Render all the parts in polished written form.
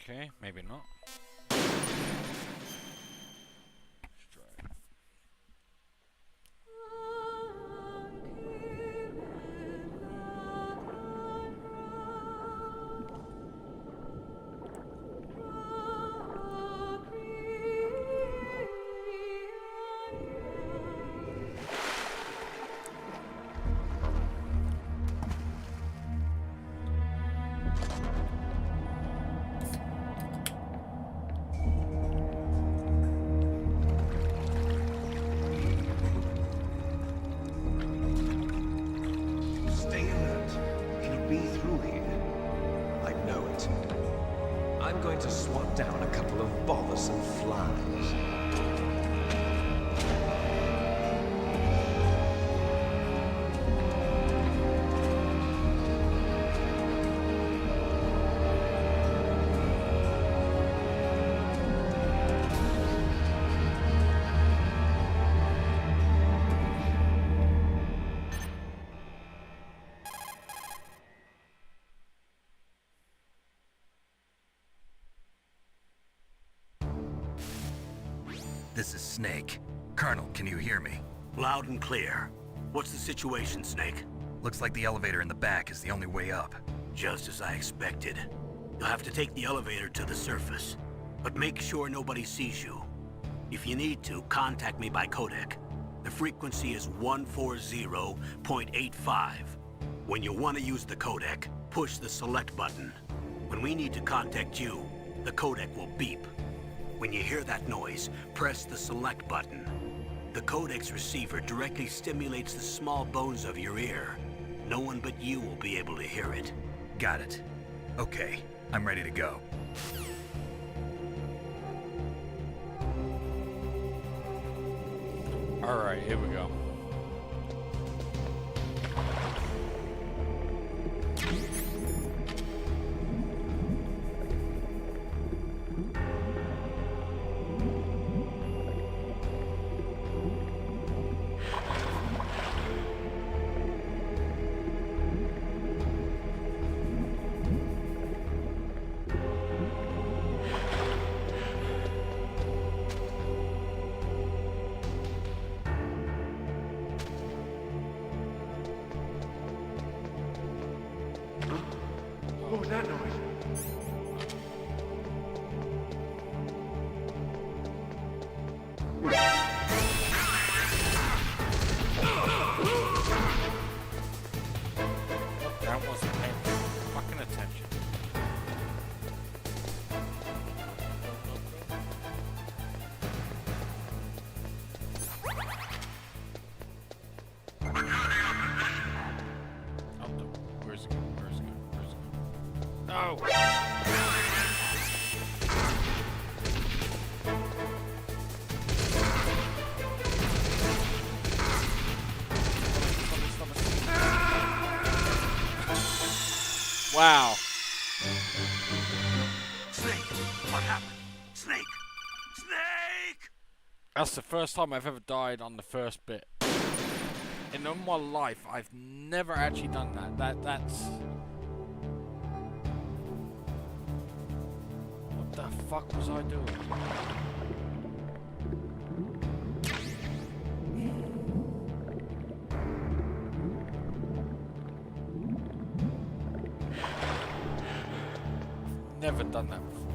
Okay, maybe not. Let's try it. Stay alert. He'll be through here. I know it. I'm going to swat down a couple of bothersome flies. This is Snake. Colonel, can you hear me? Loud and clear. What's the situation, Snake? Looks like the elevator in the back is the only way up. Just as I expected. You'll have to take the elevator to the surface. But make sure nobody sees you. If you need to, contact me by codec. The frequency is 140.85. When you want to use the codec, push the select button. When we need to contact you, the codec will beep. When you hear that noise, press the select button. The codec's receiver directly stimulates the small bones of your ear. No one but you will be able to hear it. Got it. Okay, I'm ready to go. Alright, here we go. What was that noise? That wasn't paying fucking attention. Oh, where's it going? Where's it going? Where's it going? No! Wow. Snake! What happened? Snake! Snake! That's the first time I've ever died on the first bit. In all my life, I've never actually done that. That's... What the fuck was I doing? Never done that before.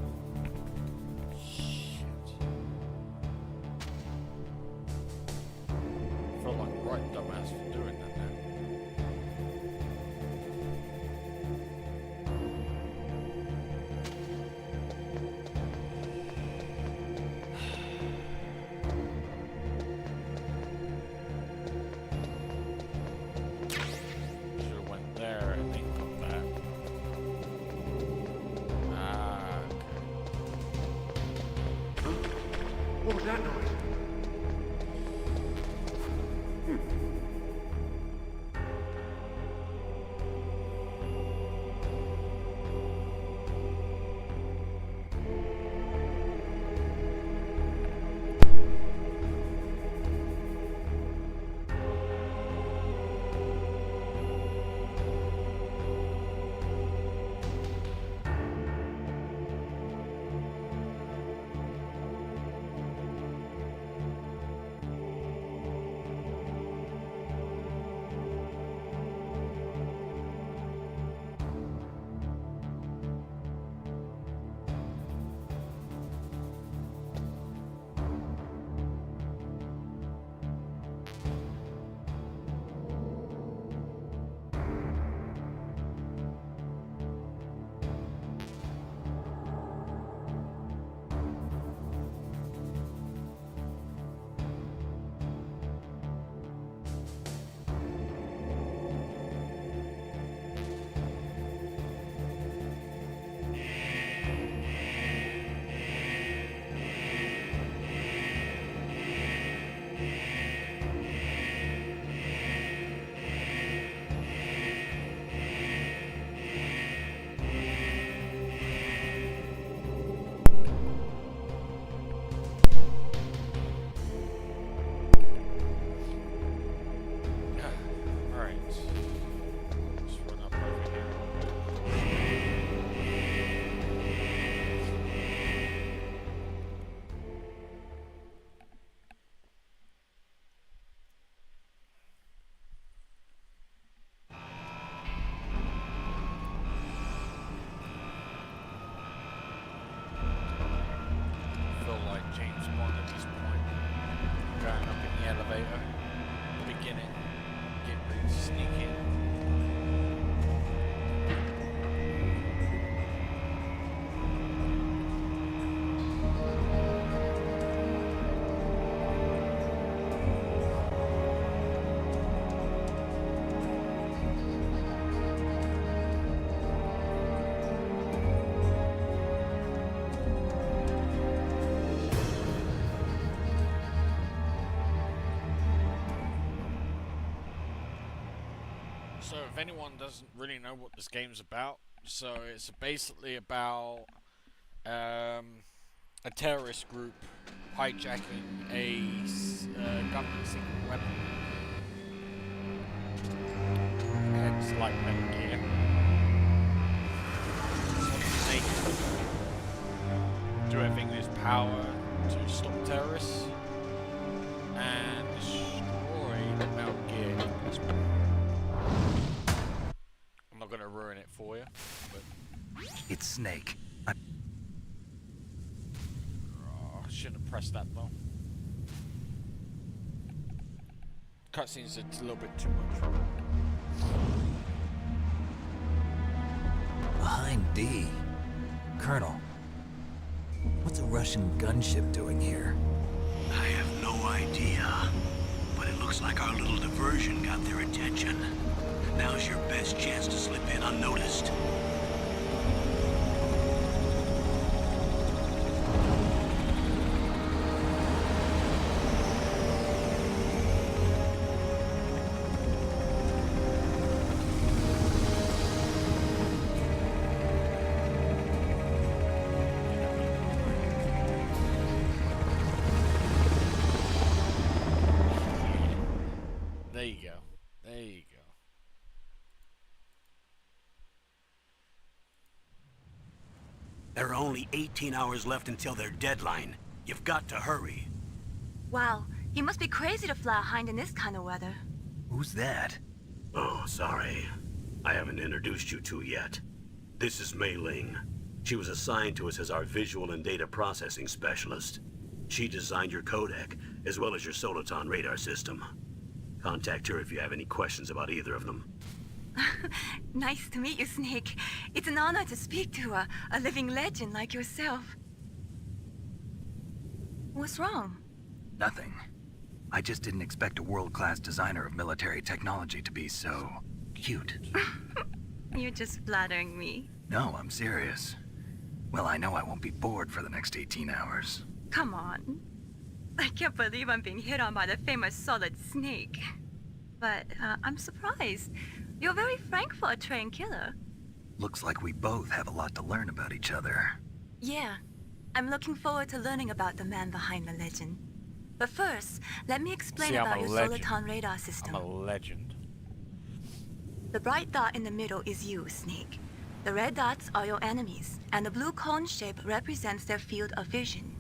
Shit. I feel like a right dumbass for doing that now. Should've went there and then put that. Ah, okay. What was that noise? So if anyone doesn't really know what this game's about, so it's basically about a terrorist group hijacking a government secret weapon. And it's like Metal Gear. Snake do everything in his power to stop terrorists and destroy the Metal Gear English. I'm not gonna ruin it for you, but It's Snake. I shouldn't have pressed that though. Cutscenes, it's a little bit too much. Behind D. Colonel, what's a Russian gunship doing here? I have no idea. But it looks like our little diversion got their attention. Now's your best chance to slip in unnoticed. There you go. There you go. There are only 18 hours left until their deadline. You've got to hurry. Wow, he must be crazy to fly a hind in this kind of weather. Who's that? Oh, sorry. I haven't introduced you to yet. This is Mei Ling. She was assigned to us as our visual and data processing specialist. She designed your codec, as well as your Soliton radar system. Contact her if you have any questions about either of them. Nice to meet you, Snake. It's an honor to speak to a living legend like yourself. What's wrong? Nothing. I just didn't expect a world-class designer of military technology to be so cute. You're just flattering me. No, I'm serious. Well, I know I won't be bored for the next 18 hours. Come on. I can't believe I'm being hit on by the famous Solid Snake. But I'm surprised. You're very frank for a trained killer. Looks like we both have a lot to learn about each other. Yeah. I'm looking forward to learning about the man behind the legend. But first, let me explain See, I'm about a your legend. Soliton radar system. I'm a legend. The bright dot in the middle is you, Snake. The red dots are your enemies, and the blue cone shape represents their field of vision.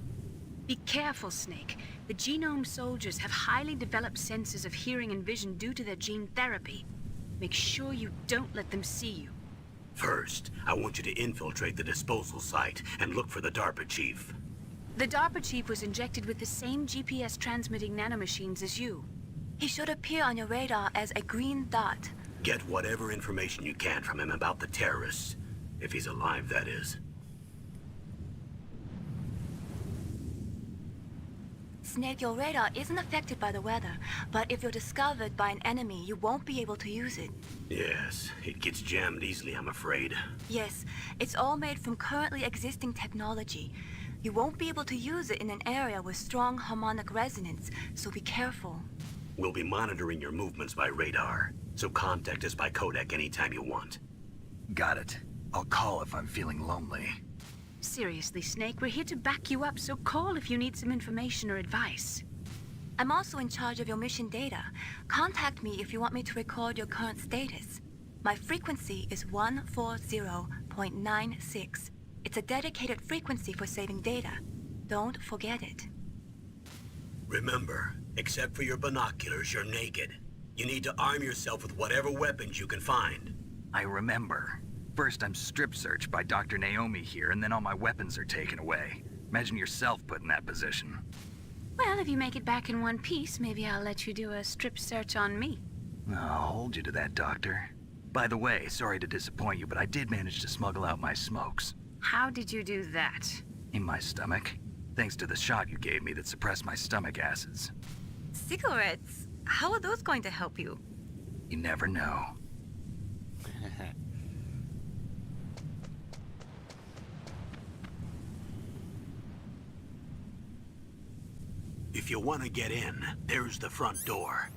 Be careful, Snake. The genome soldiers have highly developed senses of hearing and vision due to their gene therapy. Make sure you don't let them see you. First, I want you to infiltrate the disposal site and look for the DARPA chief. The DARPA chief was injected with the same GPS transmitting nanomachines as you. He should appear on your radar as a green dot. Get whatever information you can from him about the terrorists. If he's alive, that is. Snake, your radar isn't affected by the weather, but if you're discovered by an enemy, you won't be able to use it. Yes, it gets jammed easily, I'm afraid. Yes, it's all made from currently existing technology. You won't be able to use it in an area with strong harmonic resonance, so be careful. We'll be monitoring your movements by radar, so contact us by codec anytime you want. Got it. I'll call if I'm feeling lonely. Seriously, Snake, we're here to back you up, so call if you need some information or advice. I'm also in charge of your mission data. Contact me if you want me to record your current status. My frequency is 140.96. It's a dedicated frequency for saving data. Don't forget it. Remember, except for your binoculars, you're naked. You need to arm yourself with whatever weapons you can find. I remember. First, I'm strip searched by Dr. Naomi here, and then all my weapons are taken away. Imagine yourself put in that position. Well, if you make it back in one piece, maybe I'll let you do a strip search on me. I'll hold you to that, Doctor. By the way, sorry to disappoint you, but I did manage to smuggle out my smokes. How did you do that? In my stomach. Thanks to the shot you gave me that suppressed my stomach acids. Cigarettes? How are those going to help you? You never know. If you want to get in, there's the front door.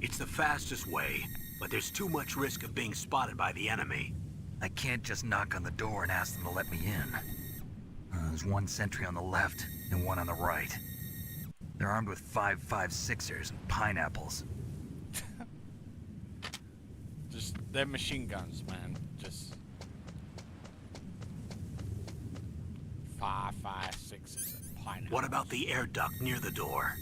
It's the fastest way, but there's too much risk of being spotted by the enemy. I can't just knock on the door and ask them to let me in. There's one sentry on the left and one on the right. They're armed with 5.56ers and pineapples. Just, they're machine guns, man. Just 5.56s and pineapples. What about the air duct near the door?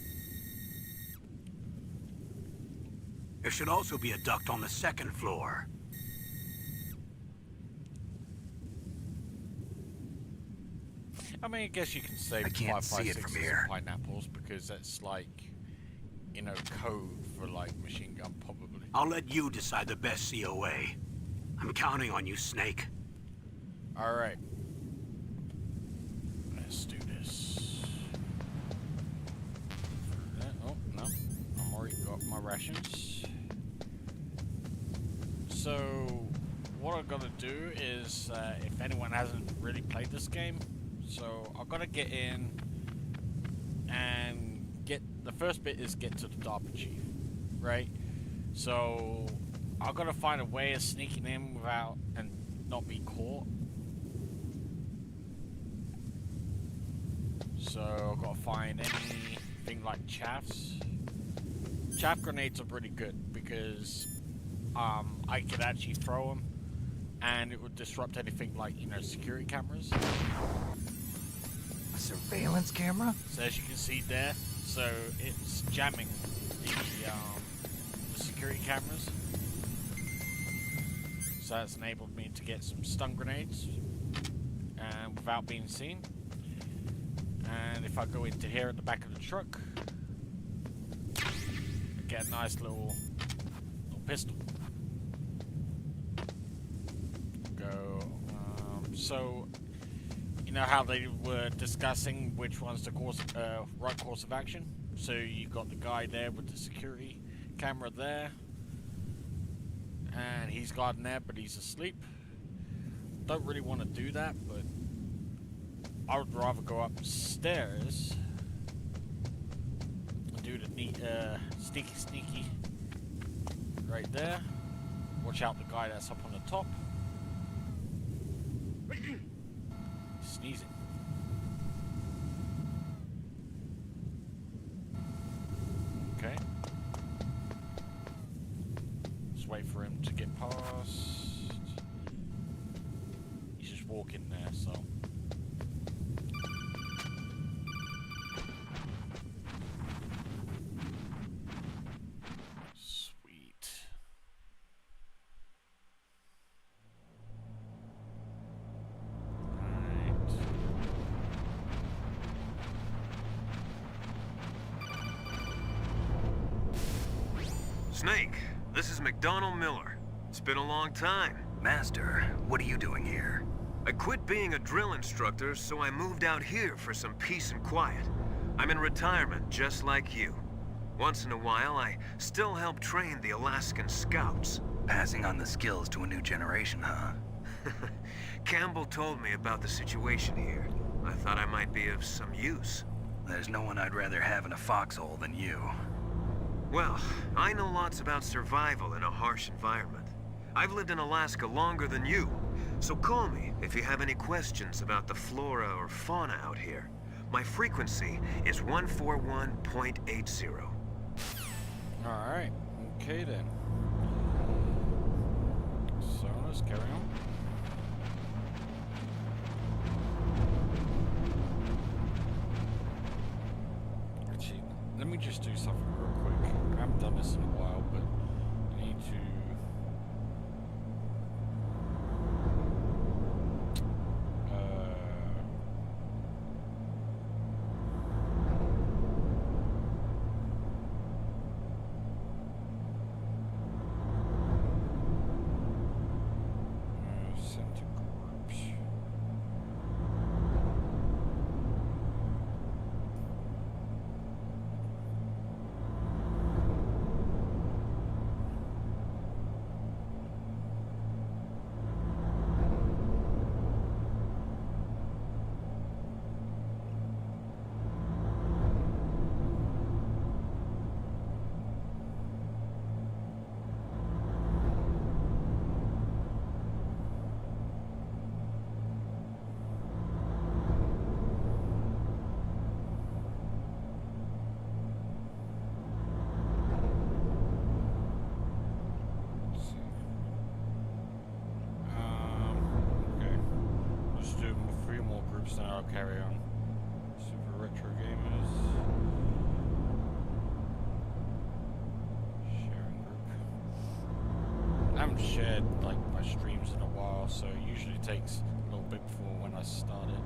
There should also be a duct on the second floor. I mean, I guess you can say I can't see it from 5.56s here. and pineapples because that's like, you know, code for like machine gun, probably. I'll let you decide the best COA. I'm counting on you, Snake. All right. Let's do this. Oh, no. I've already got my rations. So, what I've got to do is, if anyone hasn't really played this game, so I've got to get in and the first bit is get to the DARPA chief, right? So, I've got to find a way of sneaking in without, and not be caught. So, I've got to find anything like chaffs. Chaff grenades are pretty good because I could actually throw them and it would disrupt anything like, you know, security cameras. A surveillance camera? So as you can see there, so it's jamming the security cameras. So that's enabled me to get some stun grenades without being seen. And if I go into here at the back of the truck, I get a nice little pistol. So, you know how they were discussing which one's the right course of action? So you got the guy there with the security camera there, and he's guarding there, but he's asleep. Don't really want to do that, but I would rather go upstairs and do the neat, sneaky right there. Watch out the guy that's up on the top. Sneezing. Okay. Just wait for him to get past. He's just walking there, so. Sweet. Snake, this is McDonald Miller. It's been a long time. Master, what are you doing here? I quit being a drill instructor, so I moved out here for some peace and quiet. I'm in retirement, just like you. Once in a while, I still help train the Alaskan Scouts. Passing on the skills to a new generation, huh? Campbell told me about the situation here. I thought I might be of some use. There's no one I'd rather have in a foxhole than you. Well, I know lots about survival in a harsh environment. I've lived in Alaska longer than you, so call me if you have any questions about the flora or fauna out here. My frequency is 141.80. Alright, okay then. So let's carry on. Actually, let me just do something real quick. I haven't done this in a while, but I need to... send to groups. groups, then I'll carry on. Super Retro Gamers. Sharing group. I haven't shared like my streams in a while, so it usually takes a little bit before when I start it.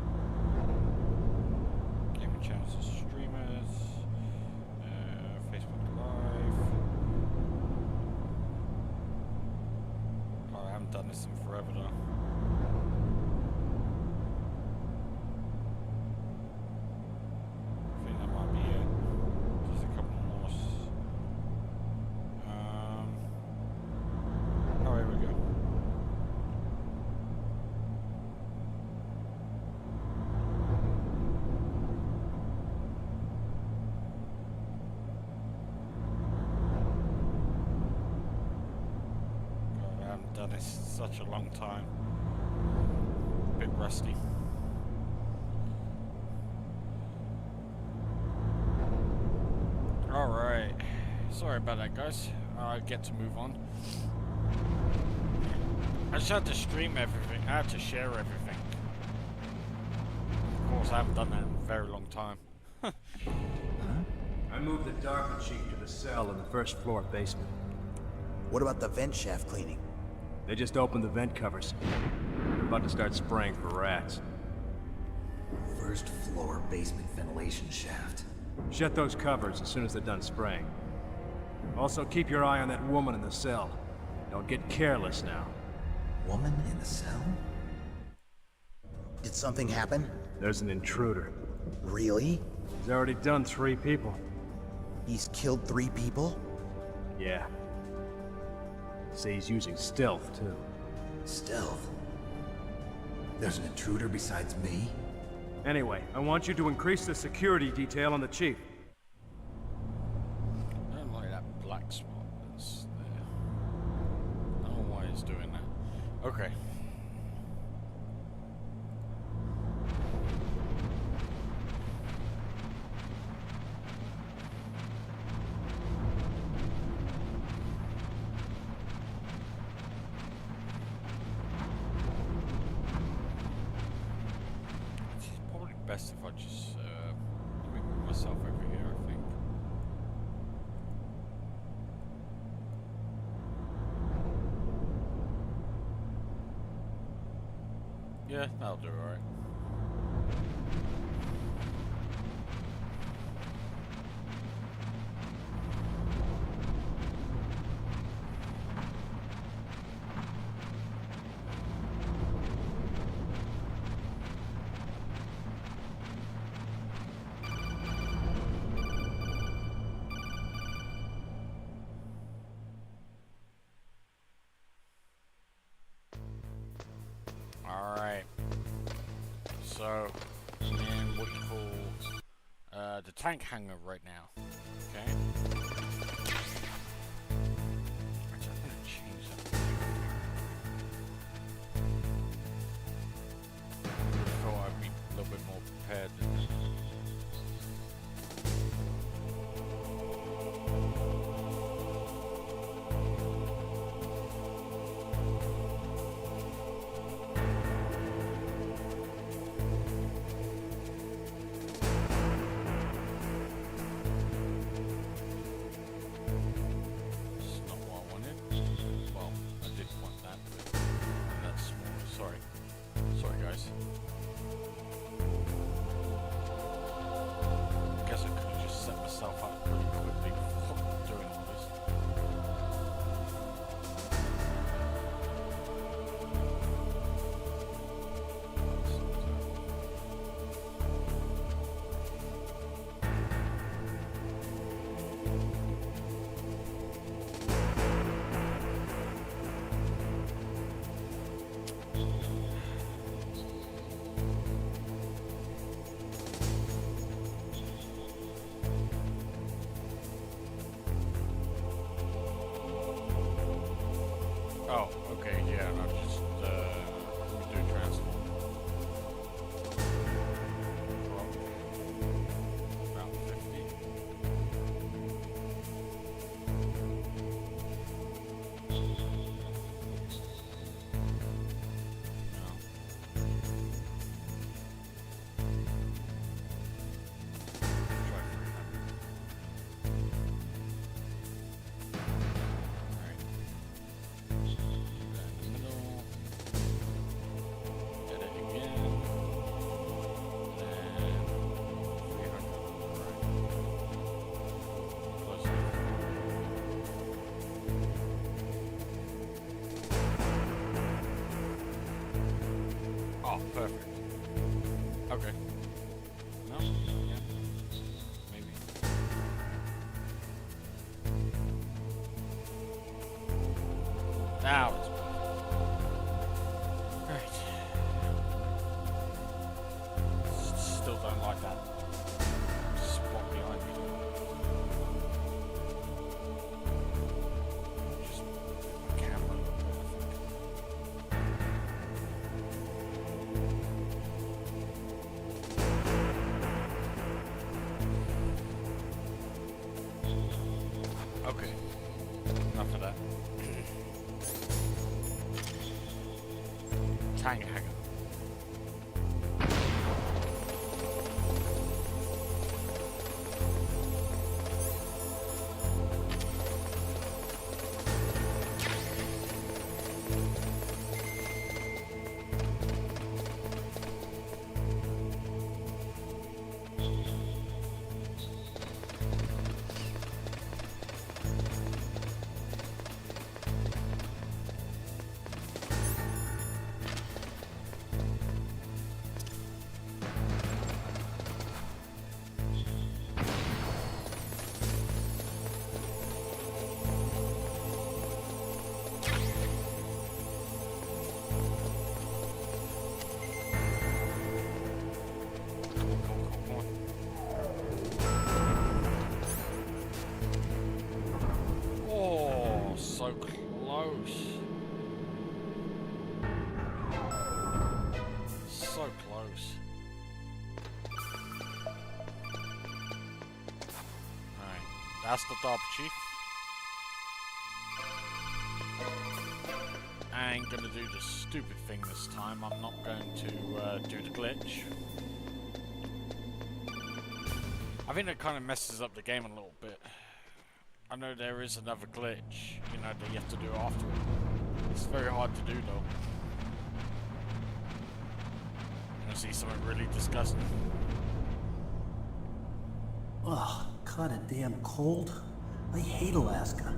Gaming channels and streamers. Facebook Live. Oh, I haven't done this in forever though. I think that might be it. Just a couple more. Oh, here we go. God, I haven't done this in such a long time. A bit rusty. Alright. Sorry about that, guys. I get to move on. I just had to stream everything. I had to share everything. Of course, I haven't done that in a very long time. I moved the Darker Chief to the cell in the first floor basement. What about the vent shaft cleaning? They just opened the vent covers. They're about to start spraying for rats. First floor basement ventilation shaft. Shut those covers as soon as they're done spraying. Also, keep your eye on that woman in the cell. Don't get careless now. Woman in the cell? Did something happen? There's an intruder. Really? He's already done 3 people. He's killed 3 people? Yeah. Say he's using stealth, too. Stealth? There's an intruder besides me? Anyway, I want you to increase the security detail on the Chief. I don't like that black spot that's there. I don't know why it's doing that. Okay. It's probably best if I just let me move myself over here, I think. Yeah, that'll do alright. Alright. So, I'm in what you call the tank hangar right now. Okay. Actually, I'm gonna change that. I thought I'd be a little bit more prepared than this. It's not what I wanted. Well, I did want that, but that's small. Sorry. Sorry, guys. Guess I could have just set myself up pretty quickly before doing all this. Oh, okay, yeah, I'll just let me do transform. About 50. No. perfect. Okay. No? Yeah. Maybe. Now it's right. Still don't like that spot behind me. Just put my camera a little bit, I think. Okay. Enough of that. Tank hanger. Oh, so close. So close. Alright, that's the top chief. I ain't gonna do the stupid thing this time. I'm not going to do the glitch. I think that kind of messes up the game a little bit. I know there is another glitch, you know, that you have to do after it. It's very hard to do though. You wanna see something really disgusting? Ugh, kinda damn cold. I hate Alaska.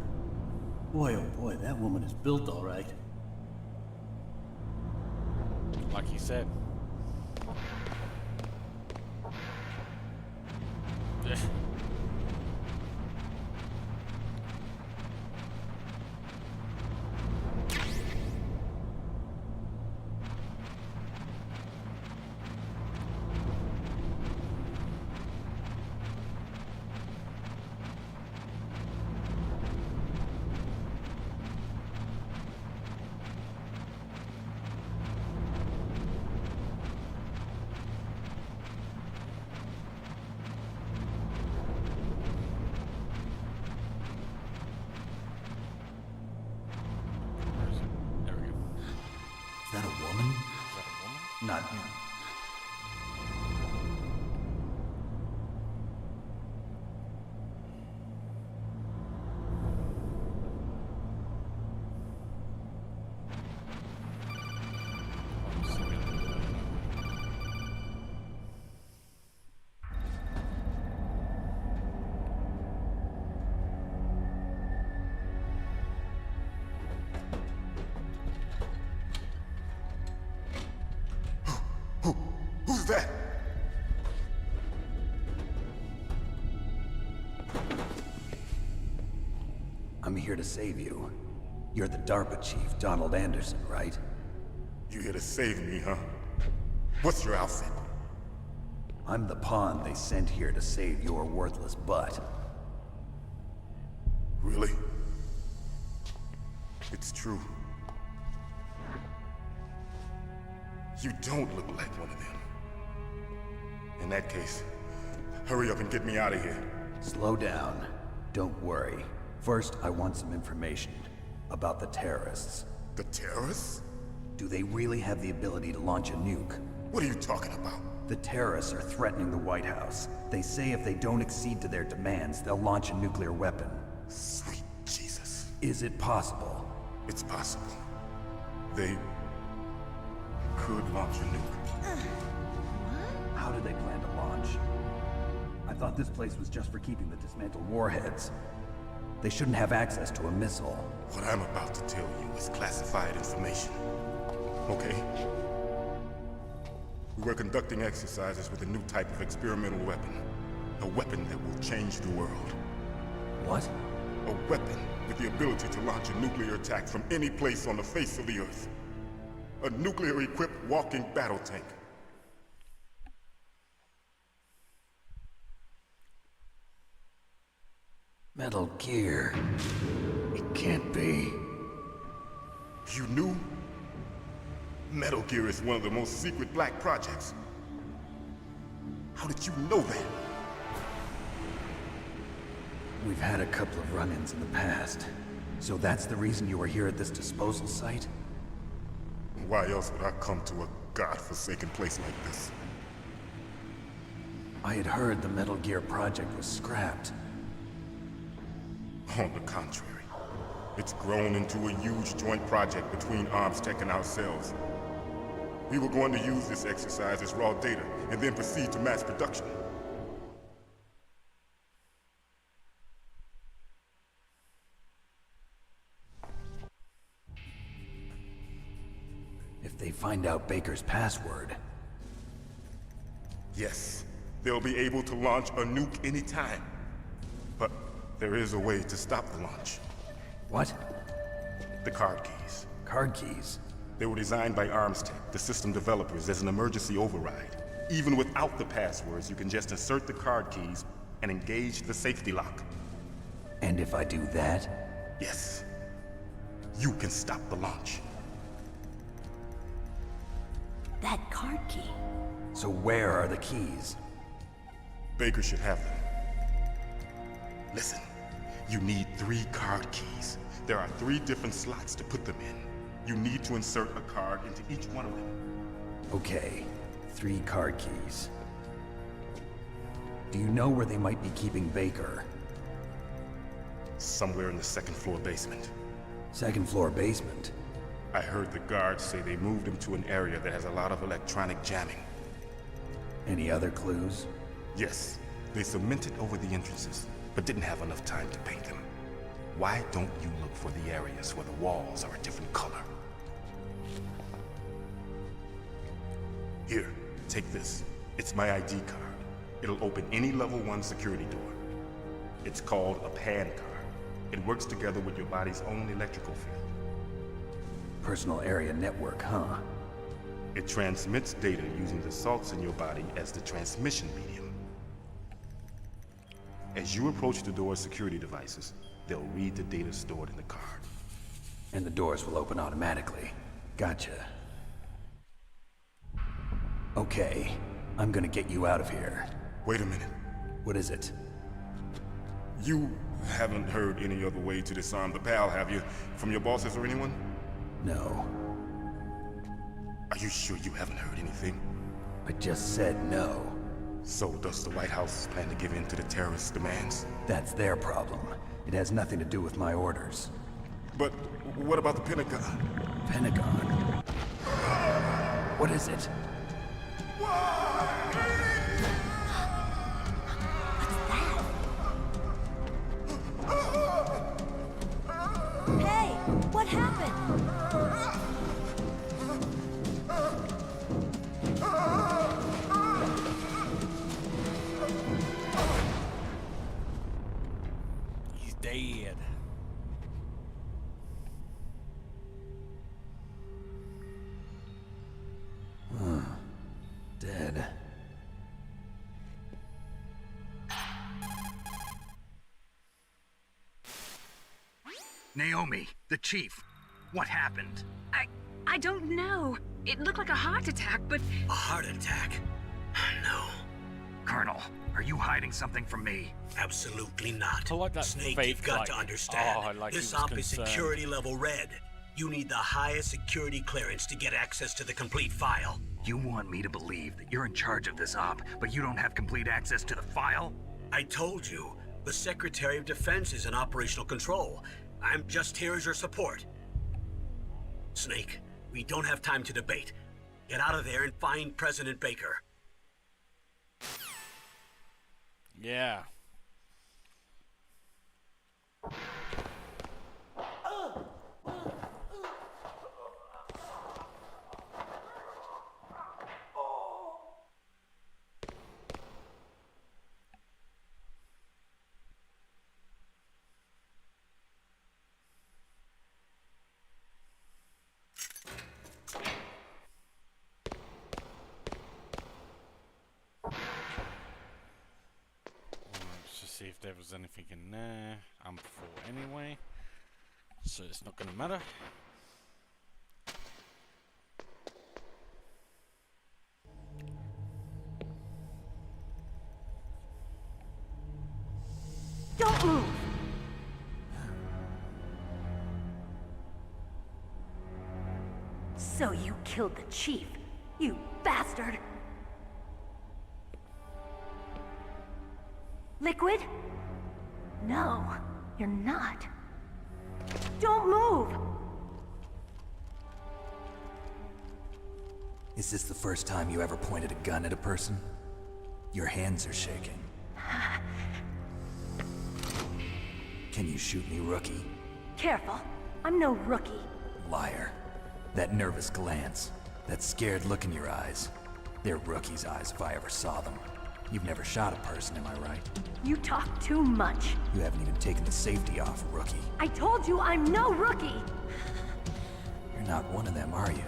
Boy, oh boy, that woman is built all right. Like he said. Is that a woman? Is that a woman? Not him. Who's that? I'm here to save you. You're the DARPA chief, Donald Anderson, right? You here to save me, huh? What's your outfit? I'm the pawn they sent here to save your worthless butt. Really? It's true. You don't look like one of them. In that case, hurry up and get me out of here. Slow down. Don't worry. First, I want some information about the terrorists. The terrorists? Do they really have the ability to launch a nuke? What are you talking about? The terrorists are threatening the White House. They say if they don't accede to their demands, they'll launch a nuclear weapon. Sweet Jesus. Is it possible? It's possible. They could launch a nuke. How do they plan to launch? I thought this place was just for keeping the dismantled warheads. They shouldn't have access to a missile. What I'm about to tell you is classified information. Okay? We were conducting exercises with a new type of experimental weapon. A weapon that will change the world. What? A weapon with the ability to launch a nuclear attack from any place on the face of the Earth. A nuclear-equipped walking battle tank. Metal Gear. It can't be. You knew? Metal Gear is one of the most secret black projects. How did you know that? We've had a couple of run-ins in the past. So that's the reason you were here at this disposal site? Why else would I come to a godforsaken place like this? I had heard the Metal Gear project was scrapped. On the contrary, it's grown into a huge joint project between ArmsTech and ourselves. We were going to use this exercise as raw data and then proceed to mass production. If they find out Baker's password... Yes, they'll be able to launch a nuke anytime. But there is a way to stop the launch. What? The card keys. Card keys? They were designed by ArmsTech, the system developers, as an emergency override. Even without the passwords, you can just insert the card keys and engage the safety lock. And if I do that? Yes. You can stop the launch. That card key. So where are the keys? Baker should have them. Listen, you need 3 card keys. There are 3 different slots to put them in. You need to insert a card into each one of them. Okay, 3 card keys. Do you know where they might be keeping Baker? Somewhere in the 2nd floor basement. 2nd floor basement? I heard the guards say they moved him to an area that has a lot of electronic jamming. Any other clues? Yes, they cemented over the entrances, but didn't have enough time to paint them. Why don't you look for the areas where the walls are a different color? Here, take this. It's my ID card. It'll open any level 1 security door. It's called a PAN card. It works together with your body's own electrical field. Personal area network, huh? It transmits data using the salts in your body as the transmission medium. As you approach the door's security devices, they'll read the data stored in the card. And the doors will open automatically. Gotcha. Okay, I'm gonna get you out of here. Wait a minute. What is it? You haven't heard any other way to disarm the PAL, have you? From your bosses or anyone? No. Are you sure you haven't heard anything? I just said no. So does the White House plan to give in to the terrorists' demands? That's their problem. It has nothing to do with my orders. But what about the Pentagon? Pentagon? What is it? Hey, what happened? He's dead. Dead. Naomi, the chief. What happened? I don't know. It looked like a heart attack, but... A heart attack? No. Colonel, are you hiding something from me? Absolutely not. I like that Snake, fake, you've got like, to understand. oh, like he this was op is concerned. security level red. You need the highest security clearance to get access to the complete file. You want me to believe that you're in charge of this op, but you don't have complete access to the file? I told you, the Secretary of Defense is in operational control. I'm just here as your support. Snake, we don't have time to debate. Get out of there and find President Baker. Yeah. if there was anything in there. I'm full anyway, so it's not gonna matter. Don't move! So you killed the chief, you bastard! Liquid? No, you're not. Don't move! Is this the first time you ever pointed a gun at a person? Your hands are shaking. Can you shoot me, rookie? Careful, I'm no rookie. Liar. That nervous glance, that scared look in your eyes. They're rookie's eyes if I ever saw them. You've never shot a person, am I right? You talk too much. You haven't even taken the safety off, rookie. I told you I'm no rookie! You're not one of them, are you?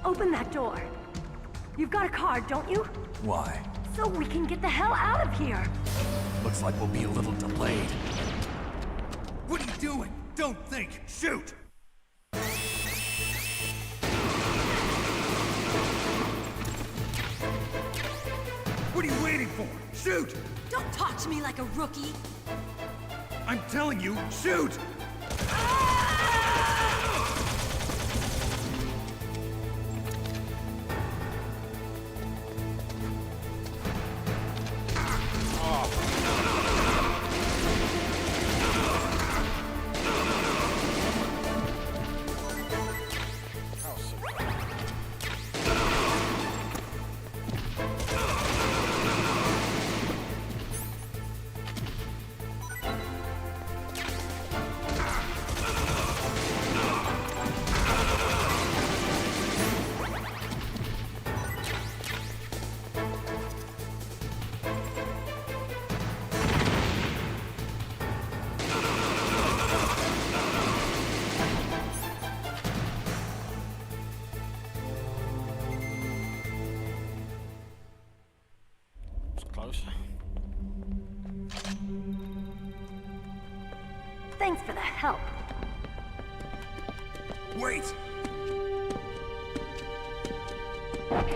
Open that door. You've got a card, don't you? Why? So we can get the hell out of here! Looks like we'll be a little delayed. What are you doing? Don't think! Shoot! What are you waiting for? Shoot! Don't talk to me like a rookie! I'm telling you, shoot! Thanks for the help. Wait!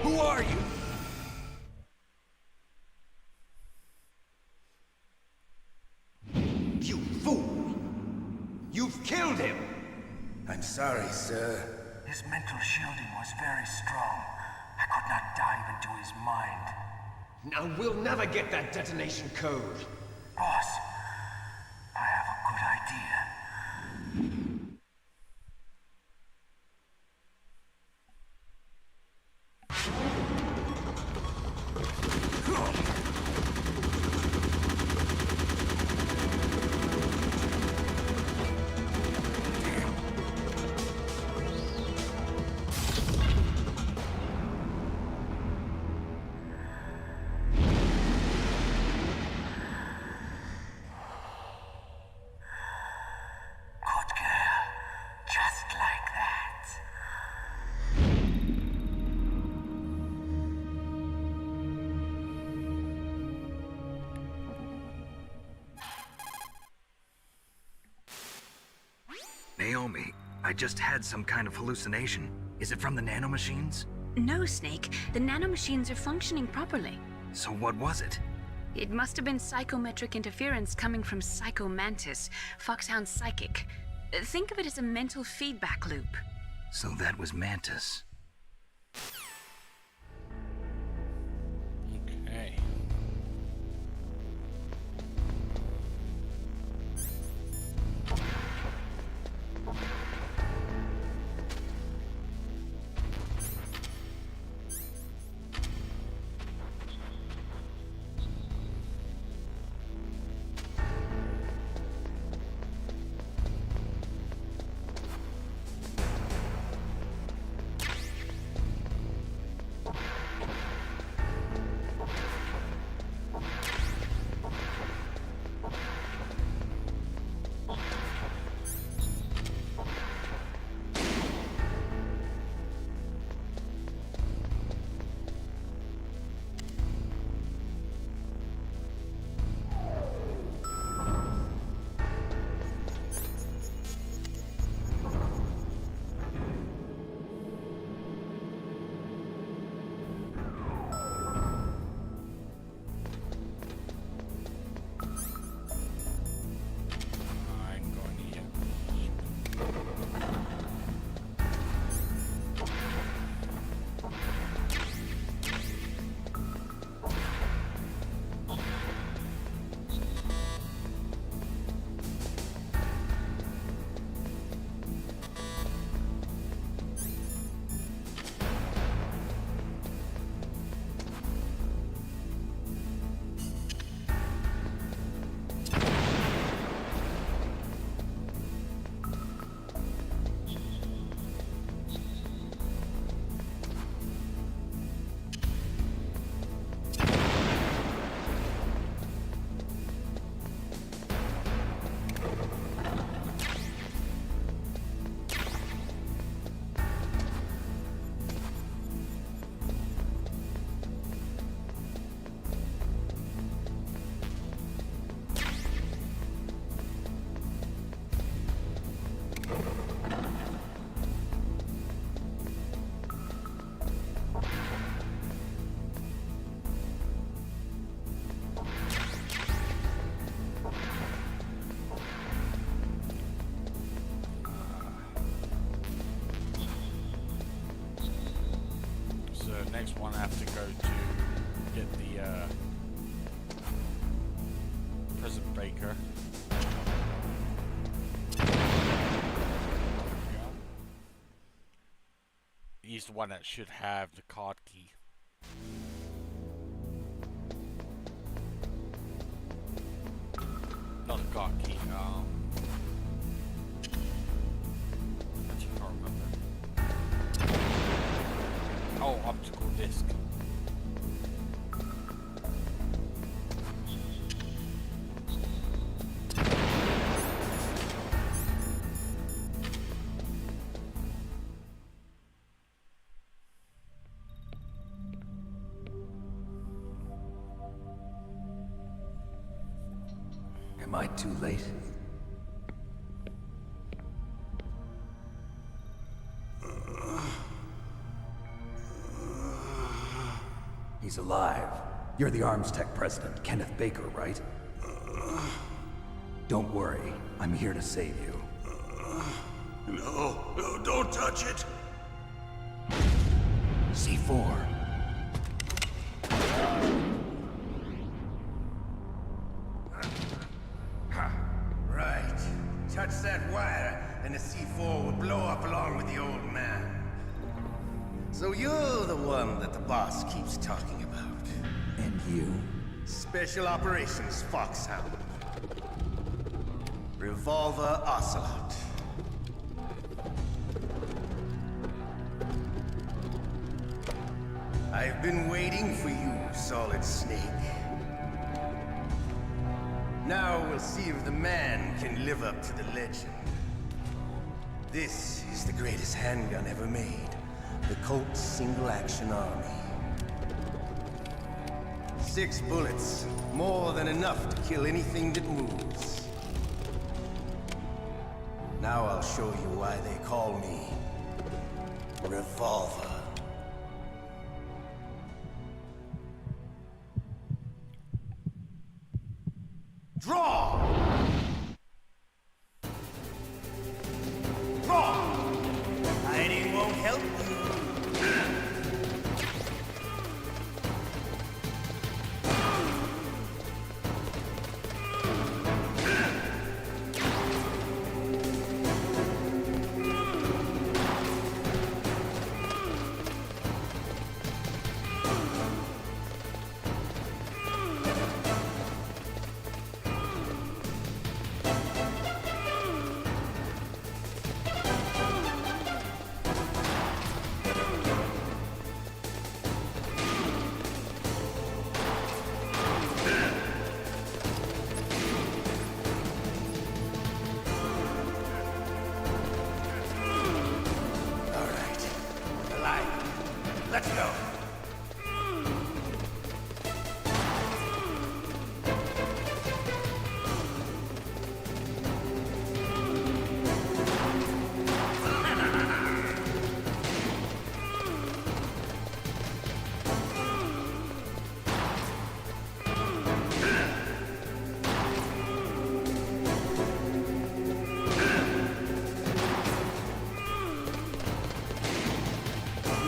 Who are you? You fool! You've killed him! I'm sorry, sir. His mental shielding was very strong. I could not dive into his mind. Now we'll never get that detonation code. Boss, I have a good idea. Naomi, I just had some kind of hallucination. Is it from the nanomachines? No, Snake. The nanomachines are functioning properly. So what was it? It must have been psychometric interference coming from Psycho Mantis, Foxhound's psychic. Think of it as a mental feedback loop. So that was Mantis. Okay. next one I have to go to get the President Baker. He's the one that should have the card key. Not the card key, actually can't remember. Oh, optical disc. Am I too late? He's alive. You're the Arms Tech president, Kenneth Baker, right? Don't worry. I'm here to save you. No, don't touch it! C4. Right. Touch that wire, and the C4 will blow up along with the old man. So you're the one that the boss keeps talking about. And you? Special Operations Foxhound. Revolver Ocelot. I've been waiting for you, Solid Snake. Now we'll see if the man can live up to the legend. This is the greatest handgun ever made. The Colt Single Action Army. 6 bullets, more than enough to kill anything that moves. Now I'll show you why they call me Revolver. Draw! Draw! Hiding won't help you. Let's go.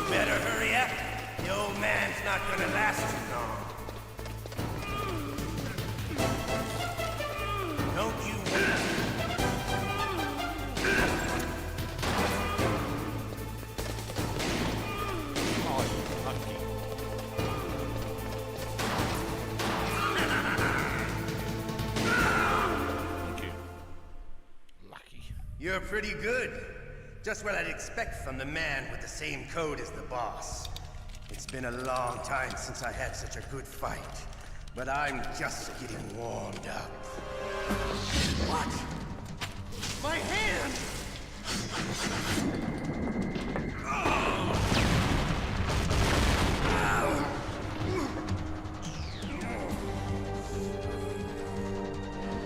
Better hurry up. The old man's not gonna last too long. Don't you wait. Oh, you lucky. Thank you. Lucky. You're pretty good. Just what I'd expect from the man with the same code as the boss. It's been a long time since I had such a good fight, but I'm just getting warmed up. What? My hand!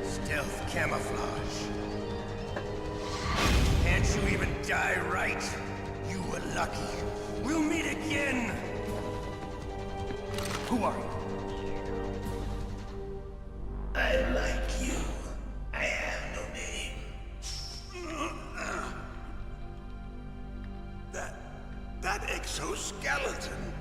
Stealth camouflage. Can't you even die right? You were lucky. We'll meet again! Who are you? I like you. I have no name. That exoskeleton.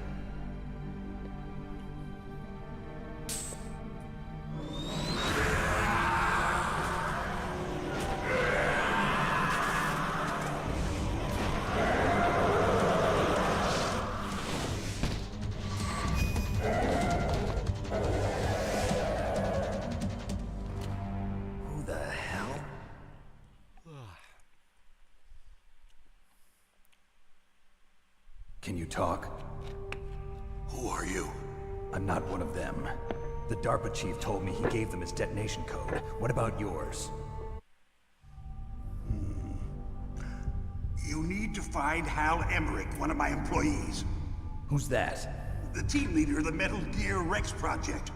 Can you talk? Who are you? I'm not one of them. The DARPA chief told me he gave them his detonation code. What about yours? You need to find Hal Emmerich, one of my employees. Who's that? The team leader of the Metal Gear Rex project.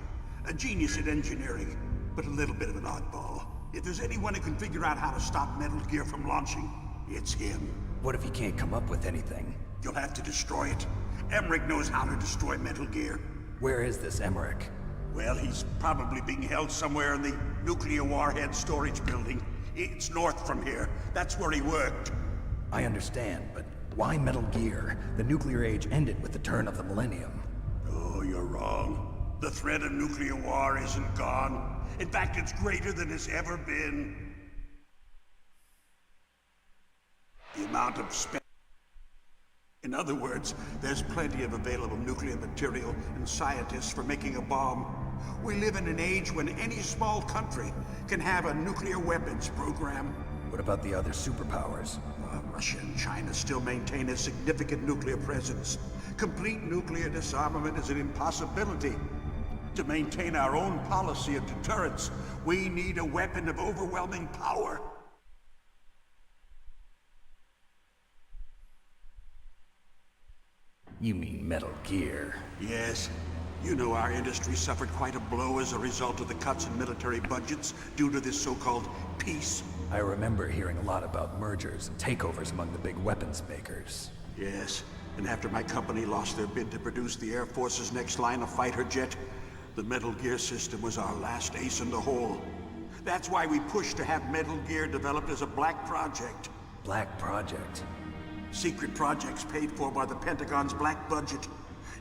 A genius at engineering, but a little bit of an oddball. If there's anyone who can figure out how to stop Metal Gear from launching, it's him. What if he can't come up with anything? You'll have to destroy it. Emmerich knows how to destroy Metal Gear. Where is this Emmerich? Well, he's probably being held somewhere in the nuclear warhead storage building. It's north from here. That's where he worked. I understand, but why Metal Gear? The nuclear age ended with the turn of the millennium. Oh, you're wrong. The threat of nuclear war isn't gone. In fact, it's greater than it's ever been. The amount of In other words, there's plenty of available nuclear material and scientists for making a bomb. We live in an age when any small country can have a nuclear weapons program. What about the other superpowers? Russia and China still maintain a significant nuclear presence. Complete nuclear disarmament is an impossibility. To maintain our own policy of deterrence, we need a weapon of overwhelming power. You mean Metal Gear? Yes. You know our industry suffered quite a blow as a result of the cuts in military budgets due to this so-called peace. I remember hearing a lot about mergers and takeovers among the big weapons makers. Yes, and after my company lost their bid to produce the Air Force's next line of fighter jet, the Metal Gear system was our last ace in the hole. That's why we pushed to have Metal Gear developed as a black project. Black project? Secret projects paid for by the Pentagon's black budget.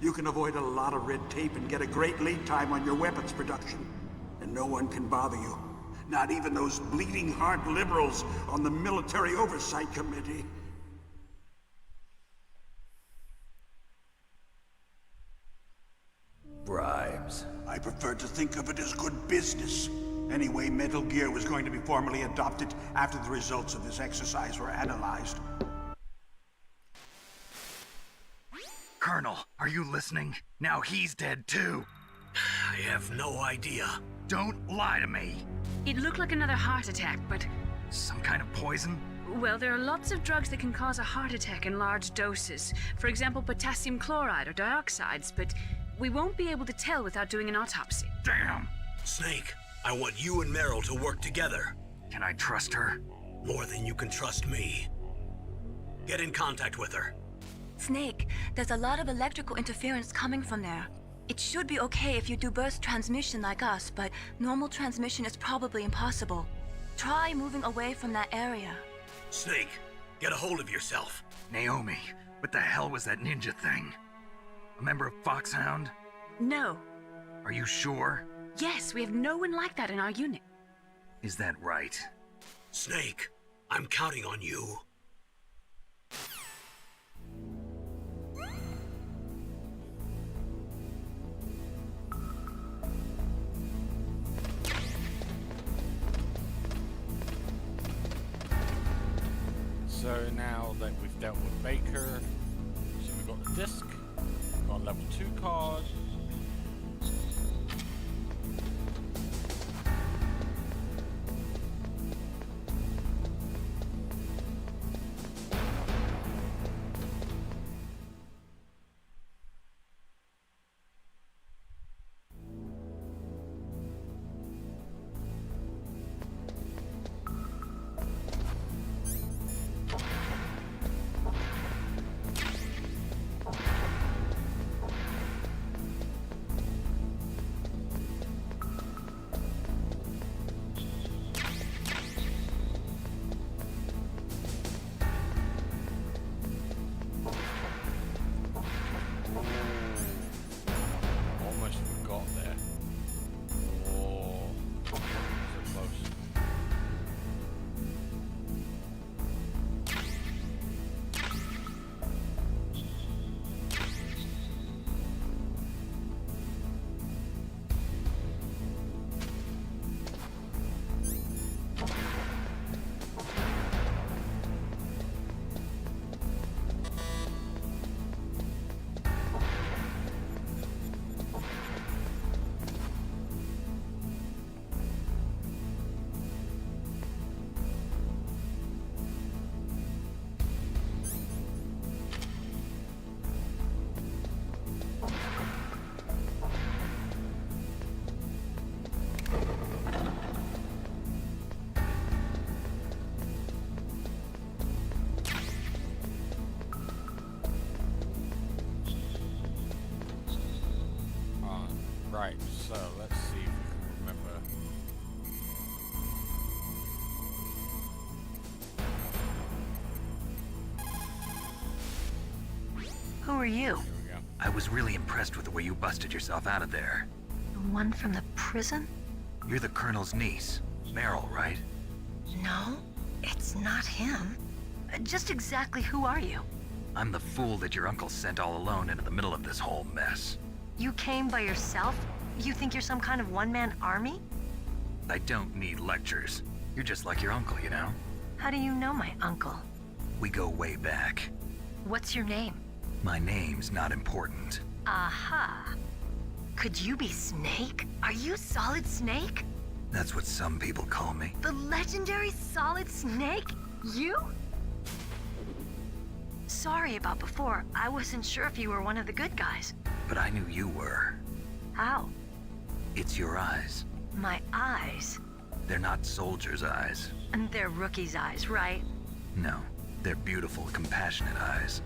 You can avoid a lot of red tape and get a great lead time on your weapons production. And no one can bother you. Not even those bleeding heart liberals on the Military Oversight Committee. Bribes. I prefer to think of it as good business. Anyway, Metal Gear was going to be formally adopted after the results of this exercise were analyzed. Colonel, are you listening? Now he's dead too. I have no idea. Don't lie to me. It looked like another heart attack, but... Some kind of poison? Well, there are lots of drugs that can cause a heart attack in large doses. For example, potassium chloride or dioxides, but we won't be able to tell without doing an autopsy. Damn! Snake, I want you and Meryl to work together. Can I trust her? More than you can trust me. Get in contact with her. Snake, there's a lot of electrical interference coming from there. It should be okay if you do burst transmission like us, but normal transmission is probably impossible. Try moving away from that area. Snake, get a hold of yourself. Naomi, what the hell was that ninja thing? A member of Foxhound? No. Are you sure? Yes, we have no one like that in our unit. Is that right? Snake, I'm counting on you. So now that we've dealt with Baker, so we've got the disc, got a level 2 card. Who are you? I was really impressed with the way you busted yourself out of there. The one from the prison? You're the Colonel's niece, Meryl, right? No, it's not him. Just exactly who are you? I'm the fool that your uncle sent all alone into the middle of this whole mess. You came by yourself? You think you're some kind of one-man army? I don't need lectures. You're just like your uncle, you know? How do you know my uncle? We go way back. What's your name? My name's not important. Aha. Could you be Snake? Are you Solid Snake? That's what some people call me. The legendary Solid Snake? You? Sorry about before. I wasn't sure if you were one of the good guys. But I knew you were. How? It's your eyes. My eyes? They're not soldiers' eyes. And they're rookies' eyes, right? No, they're beautiful, compassionate eyes.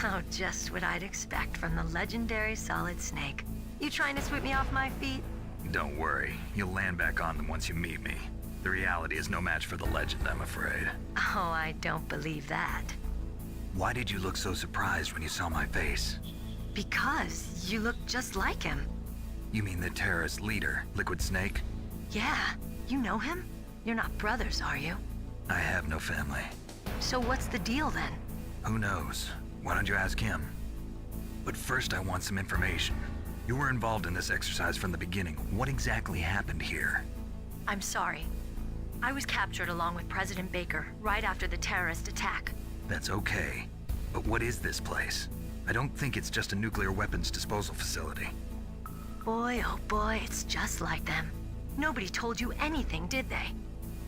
Oh, just what I'd expect from the legendary Solid Snake. You trying to sweep me off my feet? Don't worry, you'll land back on them once you meet me. The reality is no match for the legend, I'm afraid. Oh, I don't believe that. Why did you look so surprised when you saw my face? Because you look just like him. You mean the terrorist leader, Liquid Snake? Yeah, you know him? You're not brothers, are you? I have no family. So what's the deal then? Who knows? Why don't you ask him? But first I want some information. You were involved in this exercise from the beginning. What exactly happened here? I'm sorry. I was captured along with President Baker right after the terrorist attack. That's okay. But what is this place? I don't think it's just a nuclear weapons disposal facility. Boy, oh boy, it's just like them. Nobody told you anything, did they?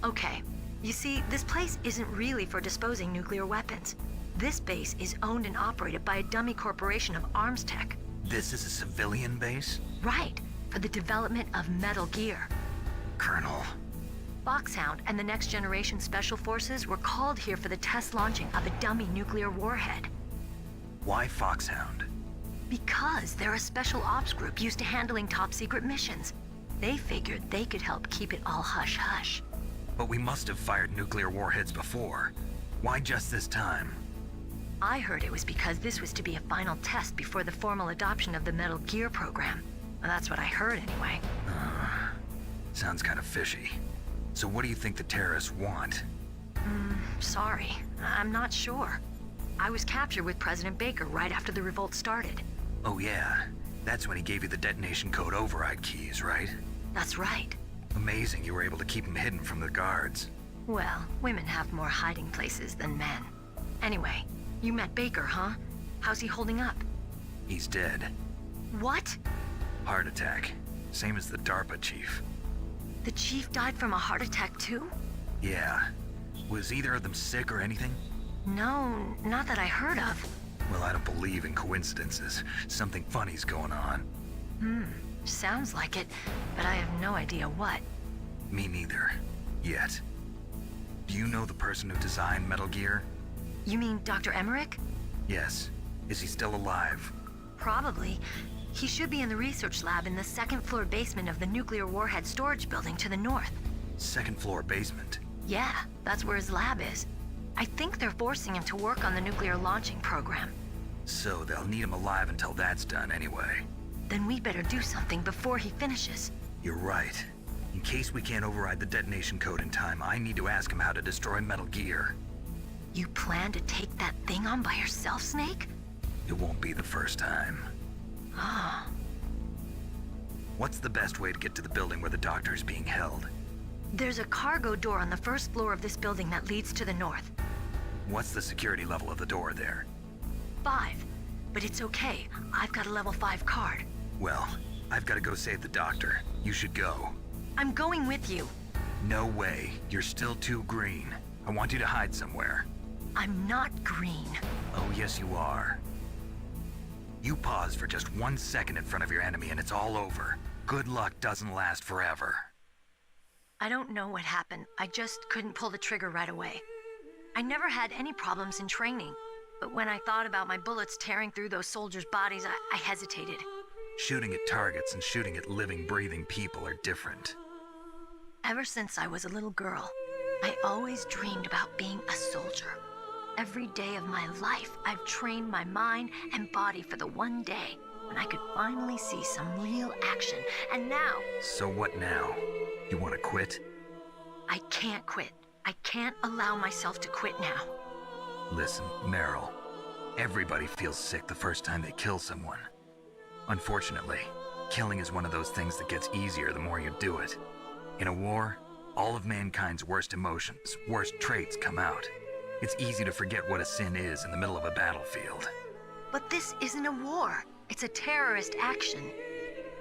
Okay, you see, this place isn't really for disposing nuclear weapons. This base is owned and operated by a dummy corporation of arms tech. This is a civilian base? Right, for the development of Metal Gear. Colonel. Foxhound and the Next Generation Special Forces were called here for the test launching of a dummy nuclear warhead. Why Foxhound? Because they're a special ops group used to handling top-secret missions. They figured they could help keep it all hush-hush. But we must have fired nuclear warheads before. Why just this time? I heard it was because this was to be a final test before the formal adoption of the Metal Gear program. Well, that's what I heard anyway. Sounds kind of fishy. So what do you think the terrorists want? Sorry. I'm not sure. I was captured with President Baker right after the revolt started. Oh yeah, that's when he gave you the detonation code override keys, right? That's right. Amazing you were able to keep him hidden from the guards. Well, women have more hiding places than men. Anyway, you met Baker, huh? How's he holding up? He's dead. What? Heart attack. Same as the DARPA chief. The chief died from a heart attack too? Yeah. Was either of them sick or anything? No, not that I heard of. Well, I don't believe in coincidences. Something funny's going on. Sounds like it, but I have no idea what. Me neither. Yet. Do you know the person who designed Metal Gear? You mean Dr. Emmerich? Yes. Is he still alive? Probably. He should be in the research lab in the second floor basement of the nuclear warhead storage building to the north. Second floor basement? Yeah, that's where his lab is. I think they're forcing him to work on the nuclear launching program. So they'll need him alive until that's done anyway. Then we better do something before he finishes. You're right. In case we can't override the detonation code in time, I need to ask him how to destroy Metal Gear. You plan to take that thing on by yourself, Snake? It won't be the first time. Ah. What's the best way to get to the building where the doctor is being held? There's a cargo door on the first floor of this building that leads to the north. What's the security level of the door there? 5. But it's okay. I've got a level 5 card. Well, I've got to go save the doctor. You should go. I'm going with you. No way. You're still too green. I want you to hide somewhere. I'm not green. Oh, yes you are. You pause for just 1 second in front of your enemy and it's all over. Good luck doesn't last forever. I don't know what happened. I just couldn't pull the trigger right away. I never had any problems in training, but when I thought about my bullets tearing through those soldiers' bodies, I hesitated. Shooting at targets and shooting at living, breathing people are different. Ever since I was a little girl, I always dreamed about being a soldier. every day of my life, I've trained my mind and body for the one day when I could finally see some real action. And now... So what now? You want to quit? I can't quit. I can't allow myself to quit now. Listen, Meryl. Everybody feels sick the first time they kill someone. Unfortunately, killing is one of those things that gets easier the more you do it. In a war, all of mankind's worst emotions, worst traits come out. It's easy to forget what a sin is in the middle of a battlefield. But this isn't a war. It's a terrorist action.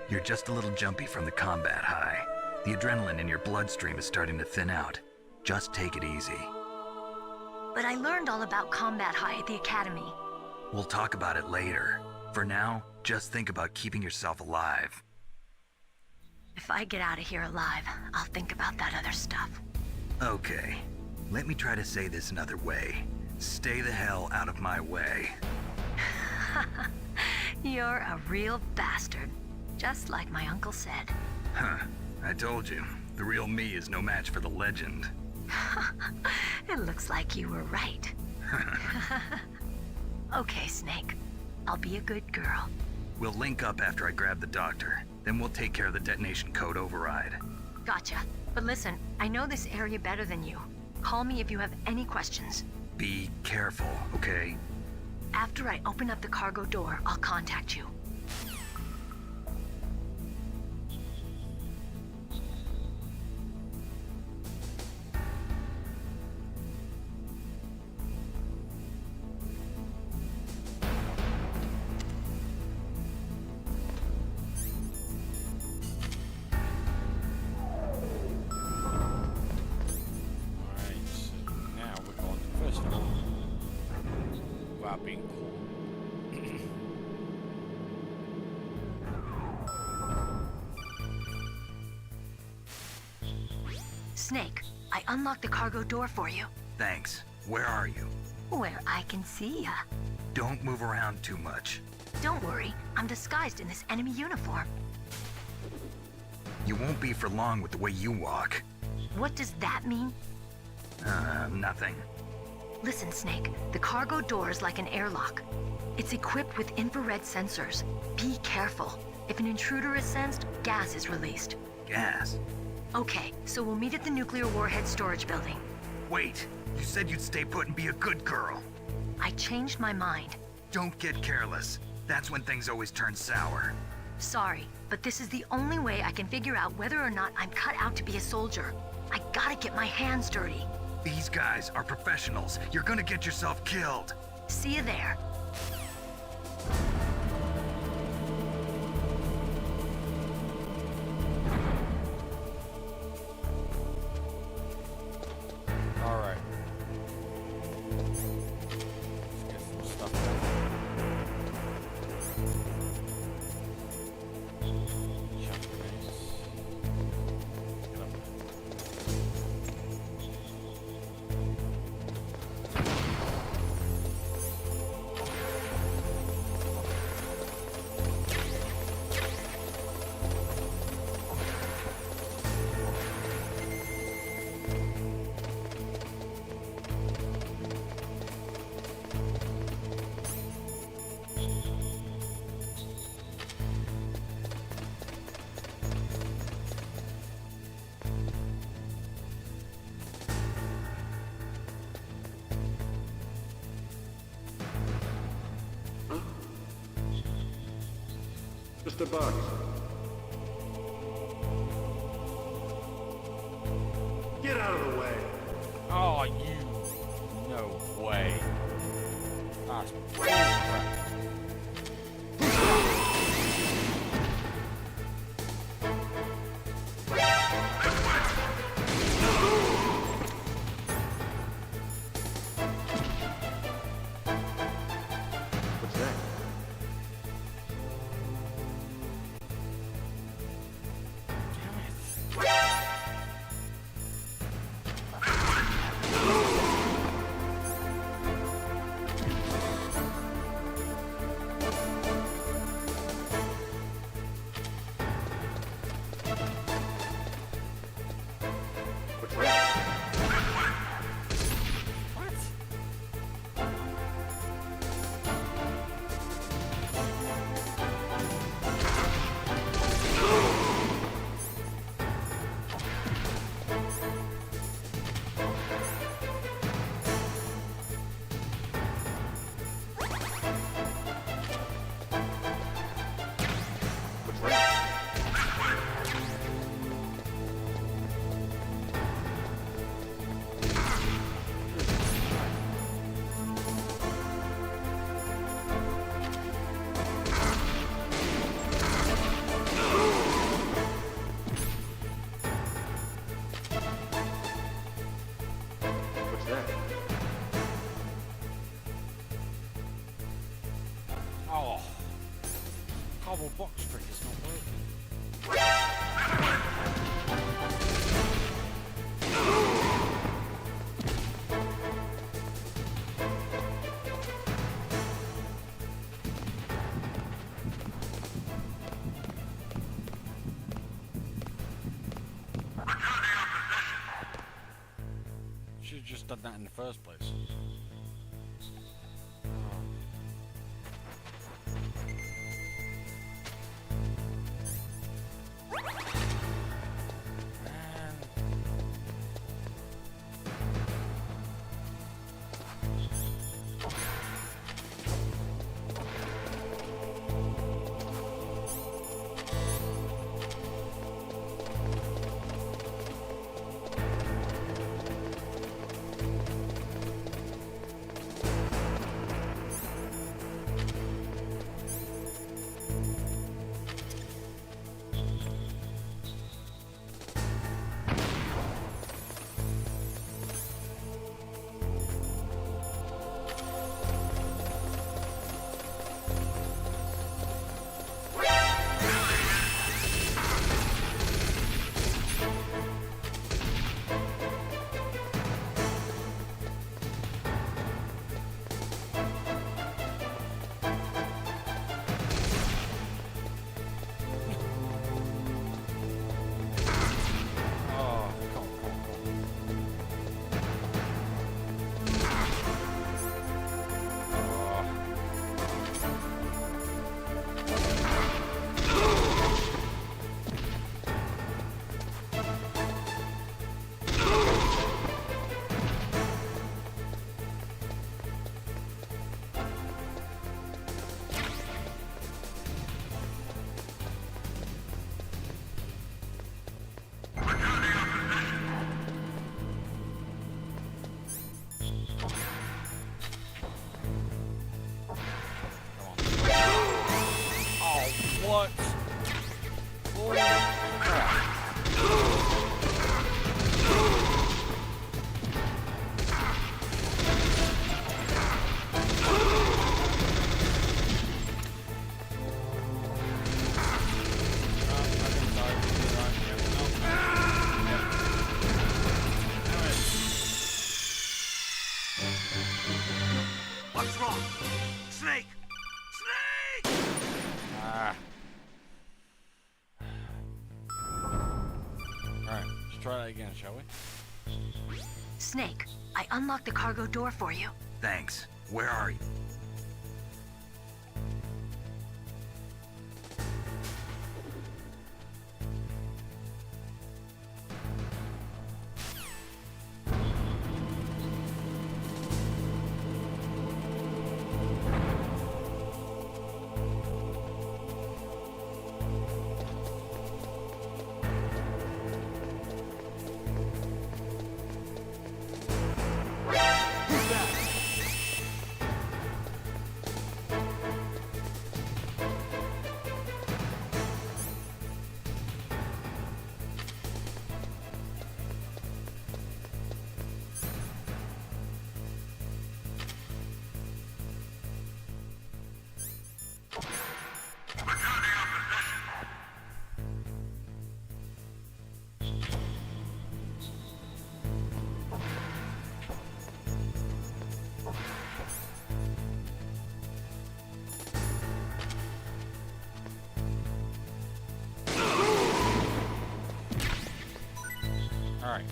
You're just a little jumpy from the combat high. The adrenaline in your bloodstream is starting to thin out. Just take it easy. But I learned all about combat high at the academy. We'll talk about it later. For now, just think about keeping yourself alive. If I get out of here alive, I'll think about that other stuff. Okay. Let me try to say this another way. Stay the hell out of my way. You're a real bastard. Just like my uncle said. Huh. I told you. The real me is no match for the legend. It looks like you were right. Okay, Snake. I'll be a good girl. We'll link up after I grab the doctor. Then we'll take care of the detonation code override. Gotcha. But listen, I know this area better than you. Call me if you have any questions. Be careful, okay? After I open up the cargo door, I'll contact you. Being Snake, I unlocked the cargo door for you. Thanks. Where are you? Where I can see ya. Don't move around too much. Don't worry, I'm disguised in this enemy uniform. You won't be for long with the way you walk. What does that mean? Nothing. Listen, Snake, the cargo door is like an airlock. It's equipped with infrared sensors. Be careful. If an intruder is sensed, gas is released. Gas? Okay, so we'll meet at the nuclear warhead storage building. Wait, you said you'd stay put and be a good girl. I changed my mind. Don't get careless. That's when things always turn sour. Sorry, but this is the only way I can figure out whether or not I'm cut out to be a soldier. I gotta get my hands dirty. These guys are professionals. You're gonna get yourself killed. See you there. all right. Let's get some stuff done. Jump base. Get up. Mr. Bugs. Get out of the way. Oh, you. No way. That's crap. What's that? cardboard box trick is not working. Should've just done that in the first place. What? What's wrong? Snake! Snake! Alright, let's try that again, shall we? Snake, I unlocked the cargo door for you. Thanks. Where are you? Alright.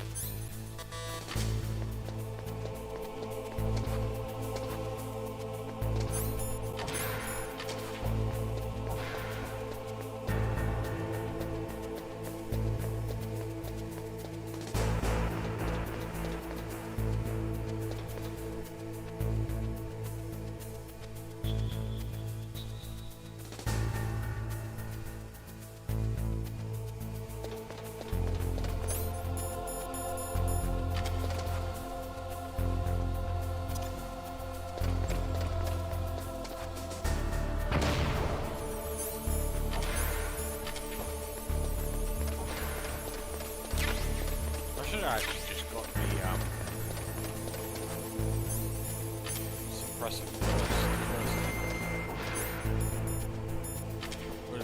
I should have actually just got the suppressive first. Would